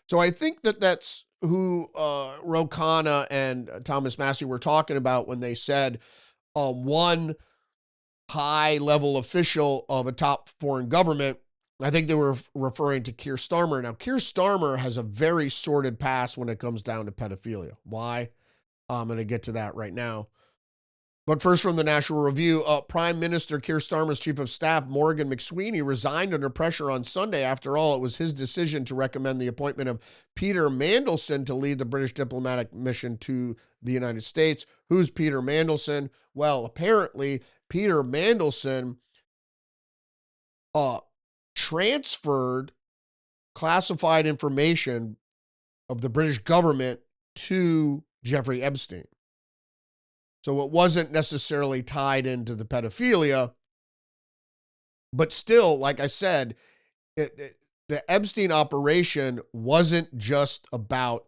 So I think that that's who Ro Khanna and Thomas Massie were talking about when they said one high-level official of a top foreign government. I think they were referring to Keir Starmer. Now, Keir Starmer has a very sordid past when it comes down to pedophilia. Why? I'm going to get to that right now. But first, from the National Review, Prime Minister Keir Starmer's Chief of Staff, Morgan McSweeney, resigned under pressure on Sunday. After all, it was his decision to recommend the appointment of Peter Mandelson to lead the British diplomatic mission to the United States. Who's Peter Mandelson? Well, apparently, Peter Mandelson transferred classified information of the British government to Jeffrey Epstein. So it wasn't necessarily tied into the pedophilia, but still, like I said, the Epstein operation wasn't just about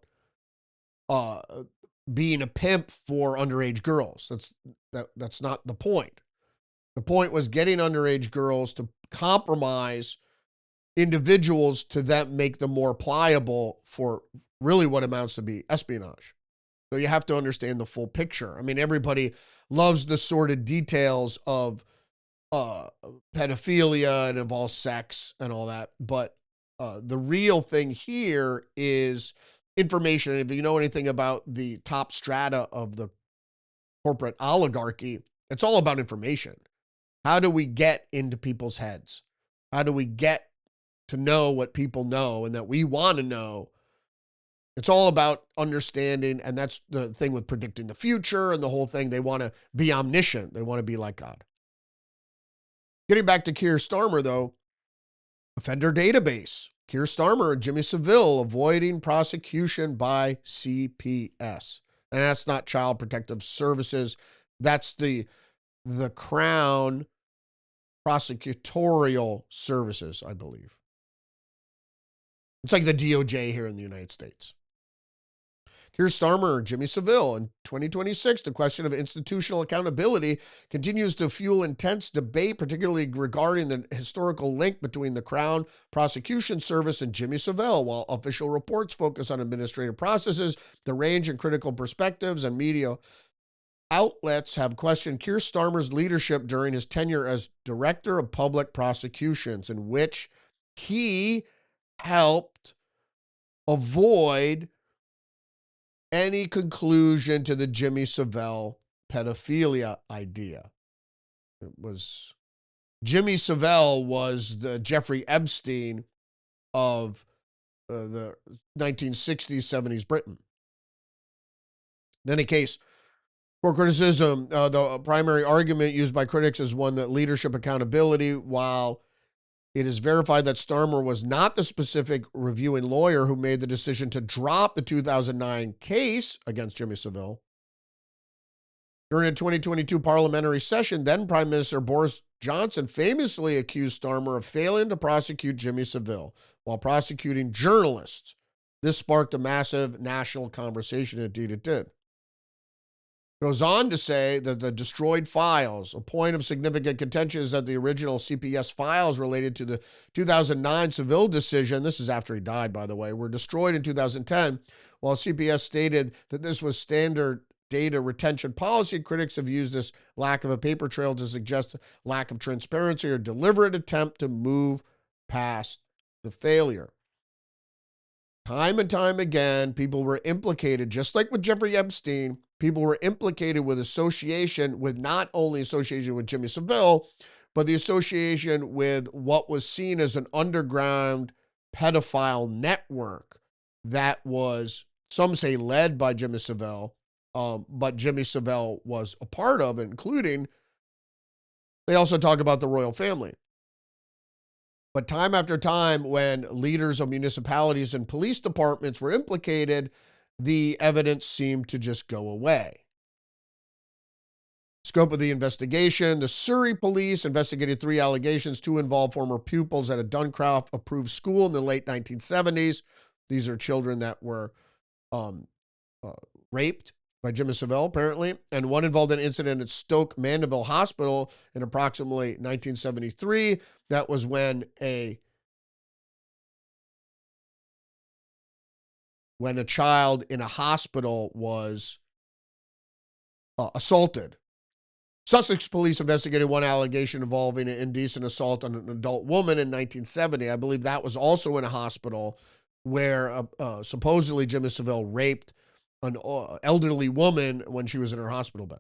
being a pimp for underage girls. That's not the point. The point was getting underage girls to compromise individuals to then make them more pliable for really what amounts to be espionage. So you have to understand the full picture. I mean, everybody loves the sordid details of pedophilia and involves sex and all that. But the real thing here is information. And if you know anything about the top strata of the corporate oligarchy, it's all about information. How do we get into people's heads? How do we get to know what people know and that we want to know? It's all about understanding, and that's the thing with predicting the future and the whole thing. They want to be omniscient. They want to be like God. Getting back to Keir Starmer, though, offender database. Keir Starmer and Jimmy Savile avoiding prosecution by CPS. And that's not Child Protective Services. That's the Crown Prosecutorial Services, I believe. It's like the DOJ here in the United States. Keir Starmer and Jimmy Savile. In 2026, the question of institutional accountability continues to fuel intense debate, particularly regarding the historical link between the Crown Prosecution Service and Jimmy Savile. While official reports focus on administrative processes, the range and critical perspectives and media outlets have questioned Keir Starmer's leadership during his tenure as Director of Public Prosecutions, in which he helped avoid any conclusion to the Jimmy Savile pedophilia idea. Jimmy Savile was the Jeffrey Epstein of the 1960s, 70s Britain. In any case, for criticism, the primary argument used by critics is one that leadership accountability, while it is verified that Starmer was not the specific reviewing lawyer who made the decision to drop the 2009 case against Jimmy Savile. During a 2022 parliamentary session, then Prime Minister Boris Johnson famously accused Starmer of failing to prosecute Jimmy Savile while prosecuting journalists. This sparked a massive national conversation. Indeed, it did. Goes on to say that the destroyed files, a point of significant contention is that the original CPS files related to the 2009 Savile decision, this is after he died, by the way, were destroyed in 2010. While CPS stated that this was standard data retention policy, critics have used this lack of a paper trail to suggest lack of transparency or deliberate attempt to move past the failure. Time and time again, people were implicated, just like with Jeffrey Epstein, people were implicated with association with not only association with Jimmy Savile, but the association with what was seen as an underground pedophile network that was, some say, led by Jimmy Savile, but Jimmy Savile was a part of, including, they also talk about the royal family. But time after time, when leaders of municipalities and police departments were implicated, the evidence seemed to just go away. Scope of the investigation: the Surrey police investigated 3 allegations. 2 involved former pupils at a Duncroft-approved school in the late 1970s. These are children that were raped by Jimmy Savile, apparently, and 1 involved an incident at Stoke Mandeville Hospital in approximately 1973. That was when a child in a hospital was assaulted. Sussex police investigated 1 allegation involving an indecent assault on an adult woman in 1970. I believe that was also in a hospital where supposedly Jimmy Savile raped an elderly woman when she was in her hospital bed.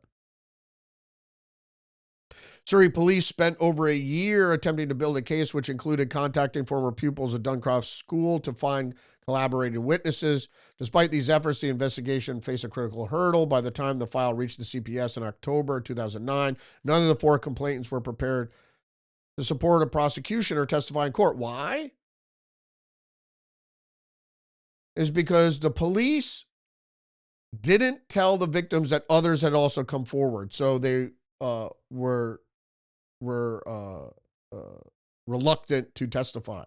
Surrey police spent over a year attempting to build a case, which included contacting former pupils at Duncroft School to find collaborating witnesses. Despite these efforts, the investigation faced a critical hurdle. By the time the file reached the CPS in October 2009, none of the 4 complainants were prepared to support a prosecution or testify in court. Why? Is because the police didn't tell the victims that others had also come forward. So they were reluctant to testify.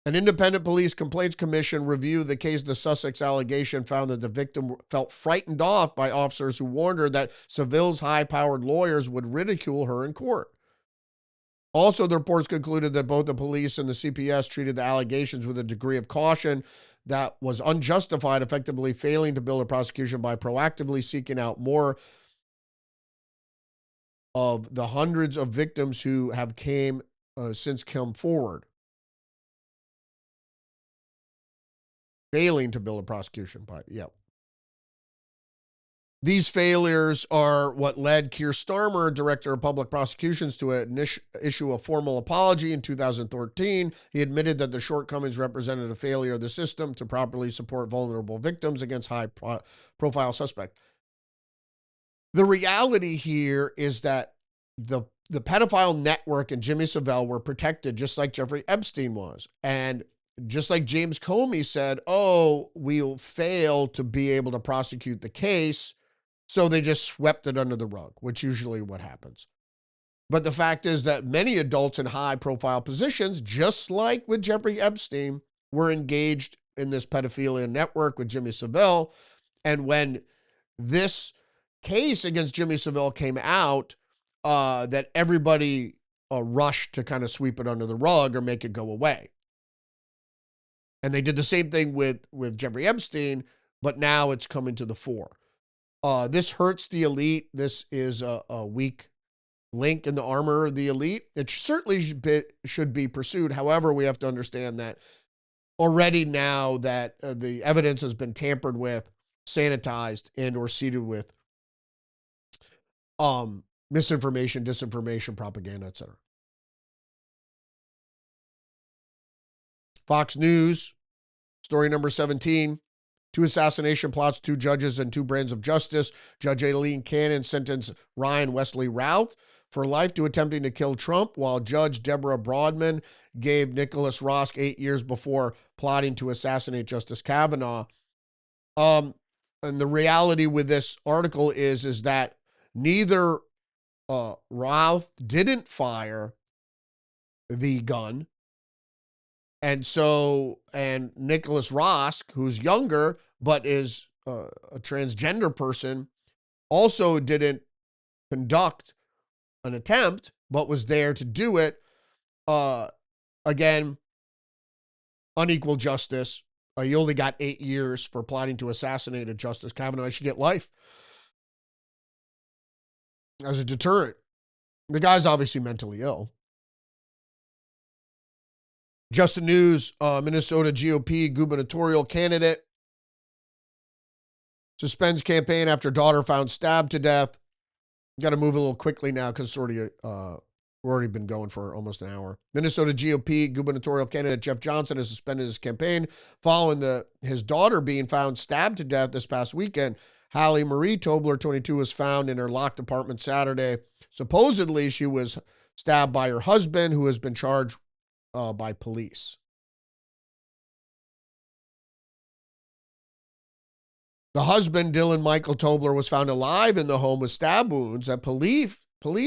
An independent police complaints commission reviewed the case. The Sussex allegation found that the victim felt frightened off by officers who warned her that Savile's high-powered lawyers would ridicule her in court. Also, the reports concluded that both the police and the CPS treated the allegations with a degree of caution that was unjustified, effectively failing to build a prosecution by proactively seeking out more of the hundreds of victims who have since come forward. Failing to build a prosecution by, These failures are what led Keir Starmer, Director of Public Prosecutions, to issue a formal apology in 2013. He admitted that the shortcomings represented a failure of the system to properly support vulnerable victims against high-profile suspects. The reality here is that the pedophile network and Jimmy Savile were protected just like Jeffrey Epstein was. And just like James Comey said, we'll fail to be able to prosecute the case, so they just swept it under the rug, which usually what happens. But the fact is that many adults in high-profile positions, just like with Jeffrey Epstein, were engaged in this pedophilia network with Jimmy Savile. And when this case against Jimmy Savile came out, that everybody rushed to kind of sweep it under the rug or make it go away. And they did the same thing with Jeffrey Epstein, but now it's coming to the fore. This hurts the elite. This is a weak link in the armor of the elite. It certainly should be pursued. However, we have to understand that already now that the evidence has been tampered with, sanitized, and or seeded with misinformation, disinformation, propaganda, etc. Fox News, story number 17. 2 assassination plots, 2 judges, and 2 brands of justice. Judge Aileen Cannon sentenced Ryan Wesley Routh for life to attempting to kill Trump, while Judge Deborah Broadman gave Nicholas Rosk 8 years before plotting to assassinate Justice Kavanaugh. And the reality with this article is that neither Routh didn't fire the gun. And Nicholas Rosk, who's younger, but is a transgender person, also didn't conduct an attempt, but was there to do it. Again, unequal justice. You only got 8 years for plotting to assassinate a Justice Kavanaugh. I should get life as a deterrent. The guy's obviously mentally ill. Just the news, Minnesota GOP gubernatorial candidate suspends campaign after daughter found stabbed to death. Got to move a little quickly now because we've already been going for almost an hour. Minnesota GOP gubernatorial candidate Jeff Johnson has suspended his campaign following his daughter being found stabbed to death this past weekend. Hallie Marie Tobler, 22, was found in her locked apartment Saturday. Supposedly, she was stabbed by her husband, who has been charged by police. The husband, Dylan Michael Tobler, was found alive in the home with stab wounds that police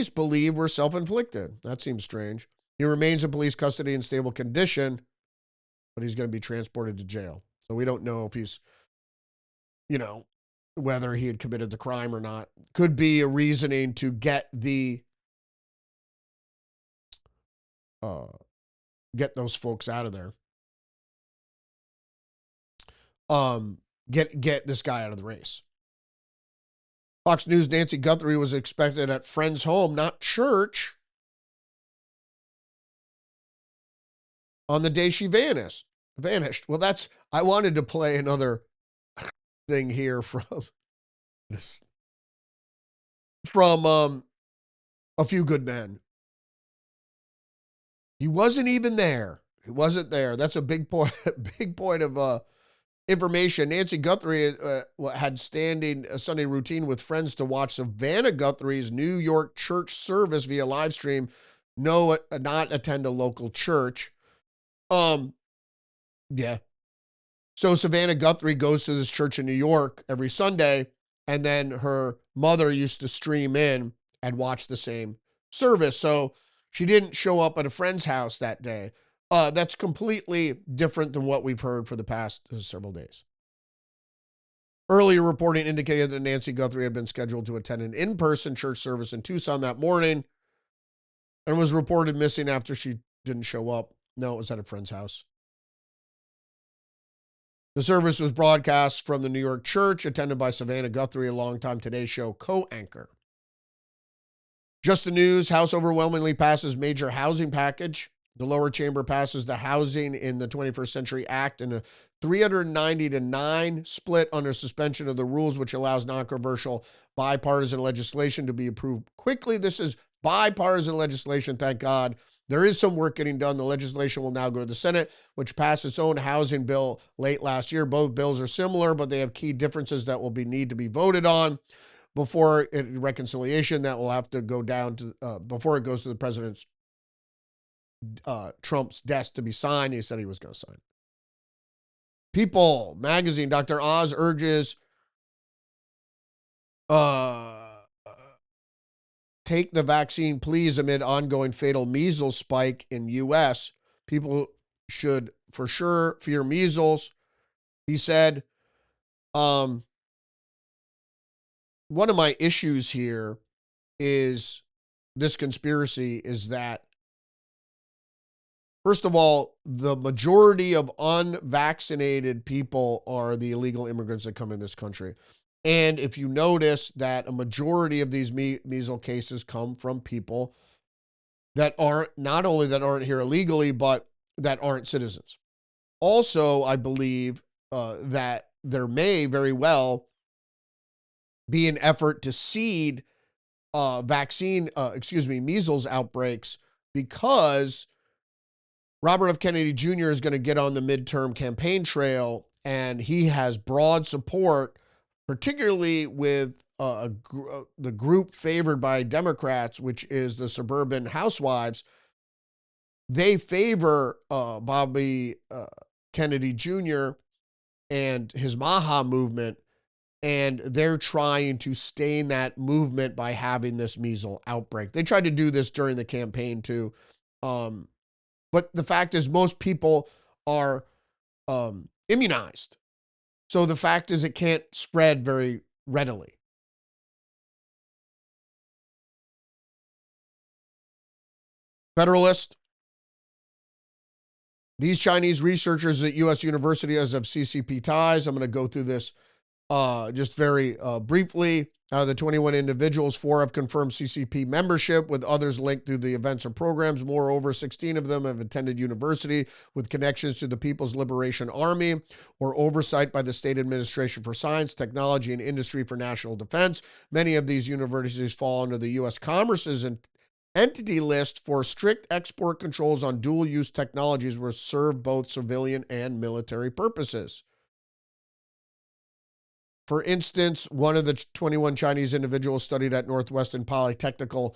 believe were self-inflicted. That seems strange. He remains in police custody in stable condition, but he's going to be transported to jail. So we don't know if he's, whether he had committed the crime or not. Could be a reasoning to get those folks out of there. Get this guy out of the race. Fox News' Nancy Guthrie was expected at friend's home, not church, on the day she vanished. Well, I wanted to play another thing here from A Few Good Men. He wasn't even there. He wasn't there. That's a big point of information. Nancy Guthrie had a Sunday routine with friends to watch Savannah Guthrie's New York church service via live stream. Not attend a local church. Yeah. So Savannah Guthrie goes to this church in New York every Sunday, and then her mother used to stream in and watch the same service. So she didn't show up at a friend's house that day. That's completely different than what we've heard for the past several days. Earlier reporting indicated that Nancy Guthrie had been scheduled to attend an in-person church service in Tucson that morning and was reported missing after she didn't show up. No, it was at a friend's house. The service was broadcast from the New York church, attended by Savannah Guthrie, a longtime Today Show co-anchor. Just the news, House overwhelmingly passes major housing package. The lower chamber passes the Housing in the 21st Century Act in a 390-9 split under suspension of the rules, which allows non-controversial bipartisan legislation to be approved quickly. This is bipartisan legislation, thank God. There is some work getting done. The legislation will now go to the Senate, which passed its own housing bill late last year. Both bills are similar, but they have key differences that will need to be voted on before reconciliation. That will have to go down to before it goes to the president's Trump's desk to be signed. He said he was going to sign. People magazine, Dr. Oz urges take the vaccine, please, amid ongoing fatal measles spike in U.S. People should for sure fear measles. He said, one of my issues here is this conspiracy is that, first of all, the majority of unvaccinated people are the illegal immigrants that come in this country. And if you notice that a majority of these measles cases come from people that aren't, not only that aren't here illegally, but that aren't citizens. Also, I believe that there may very well be an effort to seed measles outbreaks, because Robert F. Kennedy Jr. is going to get on the midterm campaign trail, and he has broad support, particularly with the group favored by Democrats, which is the suburban housewives. They favor Bobby Kennedy Jr. and his Maha movement, and they're trying to stain that movement by having this measles outbreak. They tried to do this during the campaign too. But the fact is, most people are immunized. So the fact is, it can't spread very readily. Federalist. These Chinese researchers at U.S. universities have CCP ties. I'm going to go through this Just very briefly, out of the 21 individuals, 4 have confirmed CCP membership, with others linked through the events or programs. Moreover, 16 of them have attended university with connections to the People's Liberation Army or oversight by the State Administration for Science, Technology, and Industry for National Defense. Many of these universities fall under the U.S. Commerce's entity list for strict export controls on dual-use technologies which serve both civilian and military purposes. For instance, one of the 21 Chinese individuals studied at Northwestern Polytechnical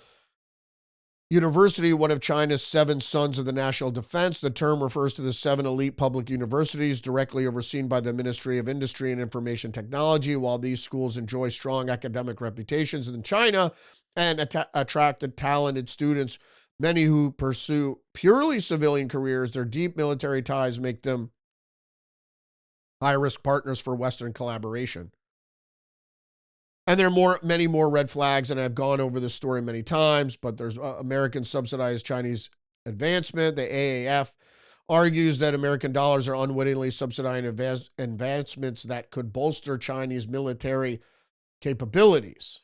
University, one of China's 7 sons of the national defense. The term refers to the 7 elite public universities directly overseen by the Ministry of Industry and Information Technology. While these schools enjoy strong academic reputations in China and attracted talented students, many who pursue purely civilian careers, their deep military ties make them high-risk partners for Western collaboration. And there are many more red flags, and I've gone over this story many times, but there's American subsidized Chinese advancement. The AAF argues that American dollars are unwittingly subsidizing advancements that could bolster Chinese military capabilities.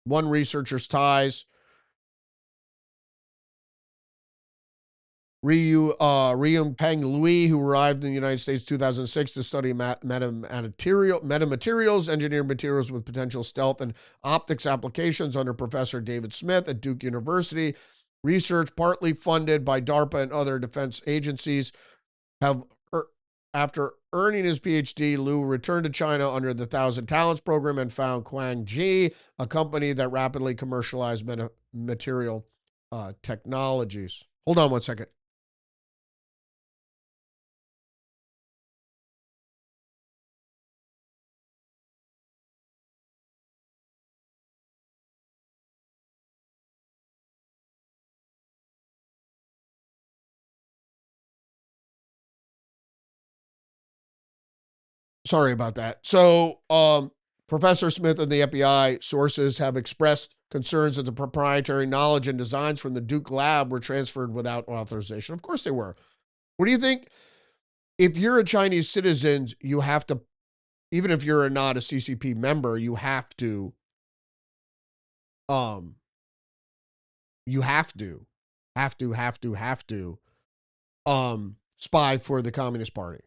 One researcher's ties Peng Lui, who arrived in the United States in 2006 to study metamaterials, engineered materials with potential stealth and optics applications under Professor David Smith at Duke University. Research partly funded by DARPA and other defense agencies. After earning his PhD, Liu returned to China under the Thousand Talents program and found Quangji, a company that rapidly commercialized material technologies. Hold on one second. Sorry about that. So, Professor Smith and the FBI sources have expressed concerns that the proprietary knowledge and designs from the Duke lab were transferred without authorization. Of course they were. What do you think? If you're a Chinese citizen, you have to, even if you're not a CCP member, you have to spy for the Communist Party.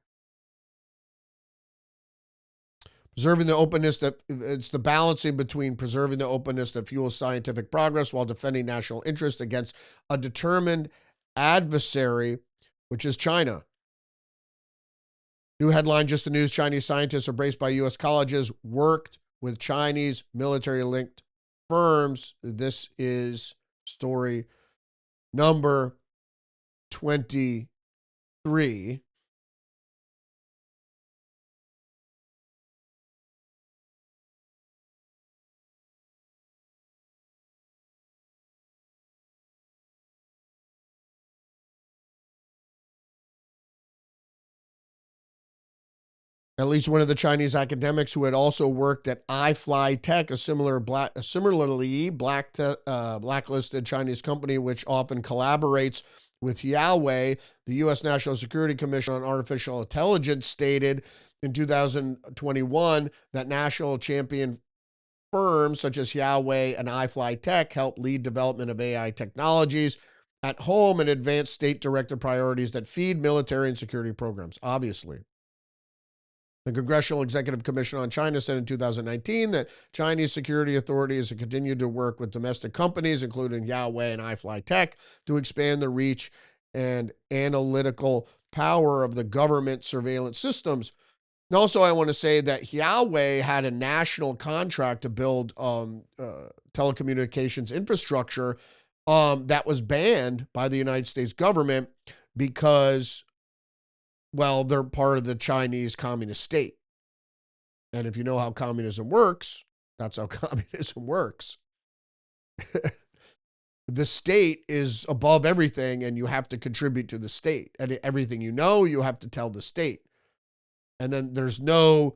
Preserving the openness it's the balancing between preserving the openness that fuels scientific progress while defending national interest against a determined adversary, which is China. New headline, just the news. Chinese scientists embraced by U.S. colleges worked with Chinese military-linked firms. This is story number 23. At least one of the Chinese academics who had also worked at iFlyTek, a similarly blacklisted Chinese company which often collaborates with Huawei, the U.S. National Security Commission on Artificial Intelligence stated in 2021 that national champion firms such as Huawei and iFlyTek help lead development of AI technologies at home and advance state-directed priorities that feed military and security programs, obviously. The Congressional Executive Commission on China said in 2019 that Chinese security authorities have continued to work with domestic companies, including Huawei and iFlyTek, to expand the reach and analytical power of the government surveillance systems. And also, I want to say that Huawei had a national contract to build telecommunications infrastructure that was banned by the United States government because, well, they're part of the Chinese communist state. And if you know how communism works, that's how communism works. The state is above everything, and you have to contribute to the state. And everything you know, you have to tell the state. And then there's no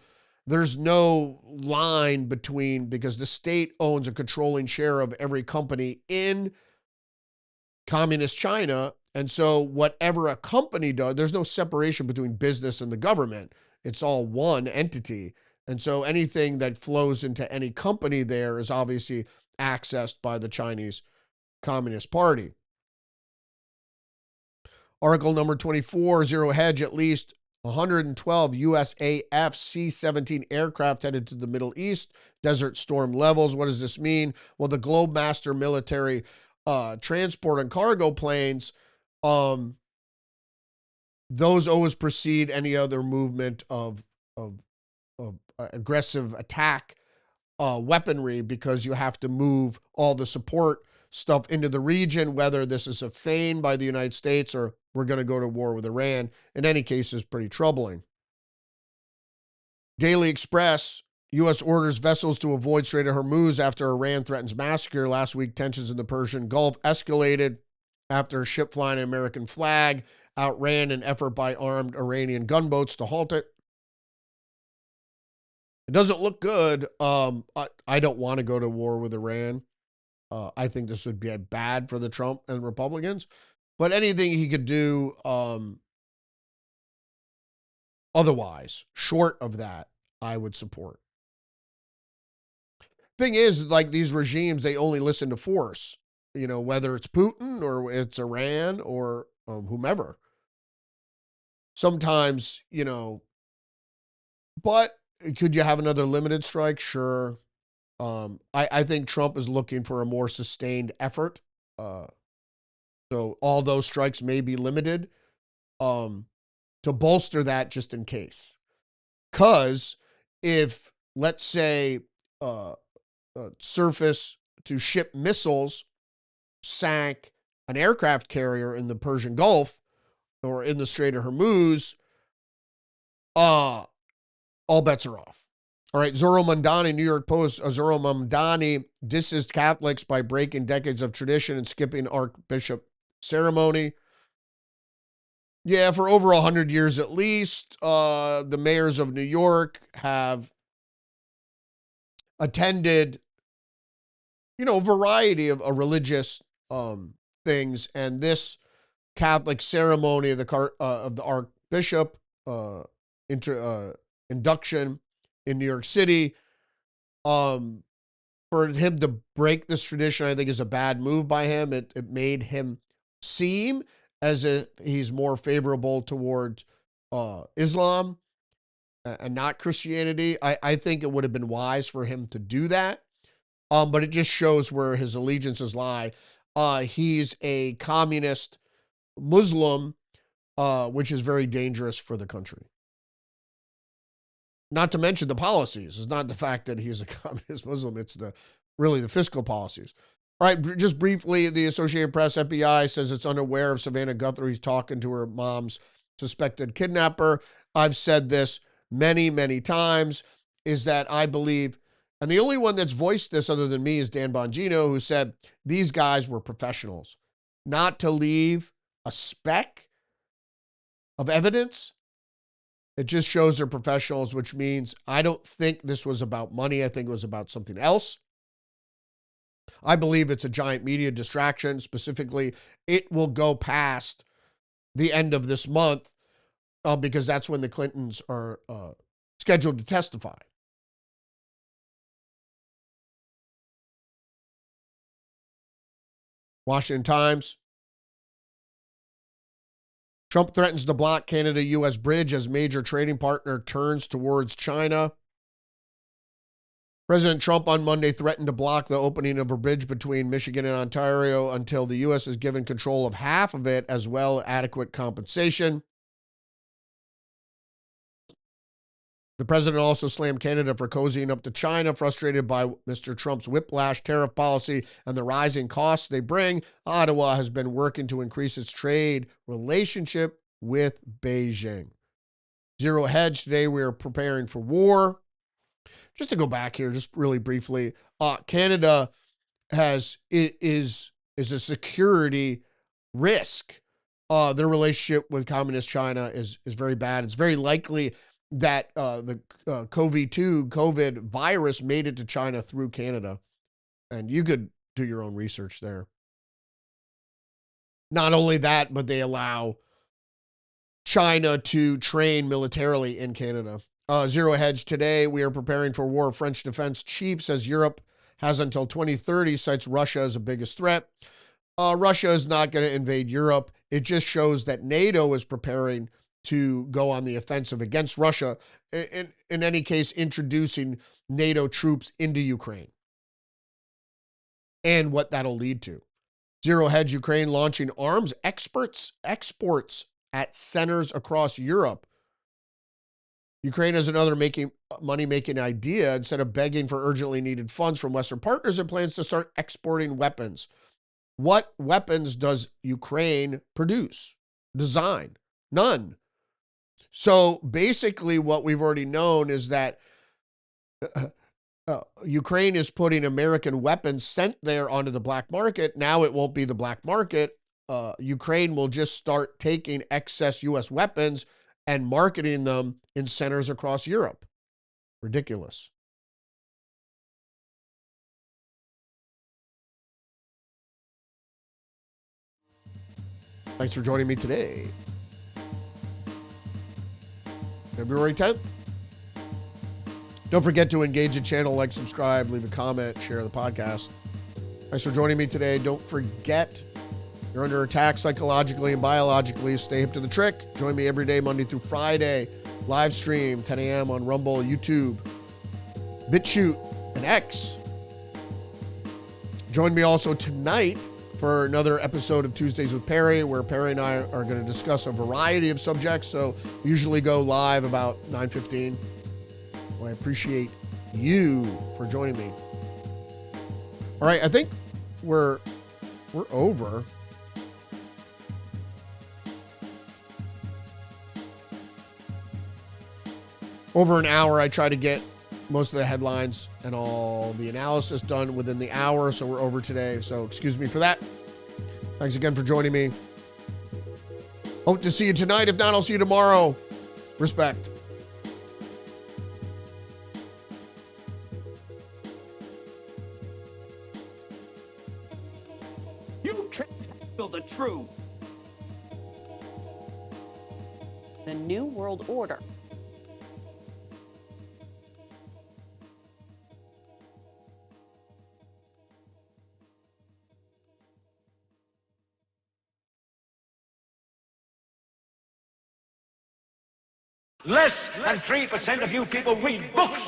line between, because the state owns a controlling share of every company in communist China. And so whatever a company does, there's no separation between business and the government. It's all one entity. And so anything that flows into any company there is obviously accessed by the Chinese Communist Party. Article number 24, Zero Hedge, at least 112 USAF C-17 aircraft headed to the Middle East. Desert Storm levels. What does this mean? Well, the Globemaster military transport and cargo planes, those always precede any other movement of aggressive attack weaponry, because you have to move all the support stuff into the region, whether this is a feign by the United States or we're going to go to war with Iran. In any case, is pretty troubling. Daily Express, U.S. orders vessels to avoid Strait of Hormuz after Iran threatens massacre. Last week, tensions in the Persian Gulf escalated after a ship flying an American flag outran an effort by armed Iranian gunboats to halt it. It doesn't look good. I don't want to go to war with Iran. I think this would be bad for the Trump and Republicans. But anything he could do otherwise, short of that, I would support. Thing is, like these regimes, they only listen to force. You know, whether it's Putin or it's Iran or whomever. Sometimes, you know, but could you have another limited strike? Sure. I think Trump is looking for a more sustained effort. So all those strikes may be limited to bolster that just in case. Because if, let's say, surface to ship missiles sank an aircraft carrier in the Persian Gulf or in the Strait of Hormuz, all bets are off. All right, Zohran Mamdani, New York Post, Zohran Mamdani disses Catholics by breaking decades of tradition and skipping Archbishop ceremony. Yeah, for over 100 years at least, the mayors of New York have attended, you know, a variety of religious things, and this Catholic ceremony of the Archbishop induction in New York City, for him to break this tradition, I think is a bad move by him. It made him seem as if he's more favorable towards Islam and not Christianity. I think it would have been wise for him to do that. But it just shows where his allegiances lie. He's a communist Muslim, which is very dangerous for the country. Not to mention the policies. It's not the fact that he's a communist Muslim. It's really the fiscal policies. All right, just briefly, the Associated Press, FBI says it's unaware of Savannah Guthrie's talking to her mom's suspected kidnapper. I've said this many, many times, is that I believe, and the only one that's voiced this other than me is Dan Bongino, who said these guys were professionals. Not to leave a speck of evidence. It just shows they're professionals, which means I don't think this was about money. I think it was about something else. I believe it's a giant media distraction. Specifically, it will go past the end of this month because that's when the Clintons are scheduled to testify. Washington Times. Trump threatens to block Canada-U.S. bridge as major trading partner turns towards China. President Trump on Monday threatened to block the opening of a bridge between Michigan and Ontario until the U.S. is given control of half of it, as well as adequate compensation. The president also slammed Canada for cozying up to China, frustrated by Mr. Trump's whiplash tariff policy and the rising costs they bring. Ottawa has been working to increase its trade relationship with Beijing. Zero Hedge, today we are preparing for war. Just to go back here, just really briefly, Canada is a security risk. Their relationship with communist China is very bad. It's very likely that the COVID virus made it to China through Canada. And you could do your own research there. Not only that, but they allow China to train militarily in Canada. Zero Hedge today, we are preparing for war. French defense chief says Europe has until 2030, cites Russia as the biggest threat. Russia is not going to invade Europe. It just shows that NATO is preparing to go on the offensive against Russia. In any case, introducing NATO troops into Ukraine and what that'll lead to. Zero Hedge Ukraine launching arms exports at centers across Europe. Ukraine has another money-making idea. Instead of begging for urgently needed funds from Western partners, it plans to start exporting weapons. What weapons does Ukraine produce? Design? None. So basically what we've already known is that Ukraine is putting American weapons sent there onto the black market. Now it won't be the black market. Ukraine will just start taking excess U.S. weapons and marketing them in centers across Europe. Ridiculous. Thanks for joining me today. February 10th. Don't forget to engage the channel, like, subscribe, leave a comment, share the podcast. Thanks for joining me today. Don't forget, you're under attack psychologically and biologically. Stay hip to the trick. Join me every day, Monday through Friday. Live stream, 10 a.m. on Rumble, YouTube, BitChute, and X. Join me also tonight for another episode of Tuesdays with Perry, where Perry and I are going to discuss a variety of subjects. So we usually go live about 9:15. Well, I appreciate you for joining me. All right, I think we're over. Over an hour. I try to get most of the headlines and all the analysis done within the hour, so we're over today. So excuse me for that. Thanks again for joining me. Hope to see you tonight. If not, I'll see you tomorrow. Respect. You can't handle the truth. The New World Order. Less than 3% of you people read books.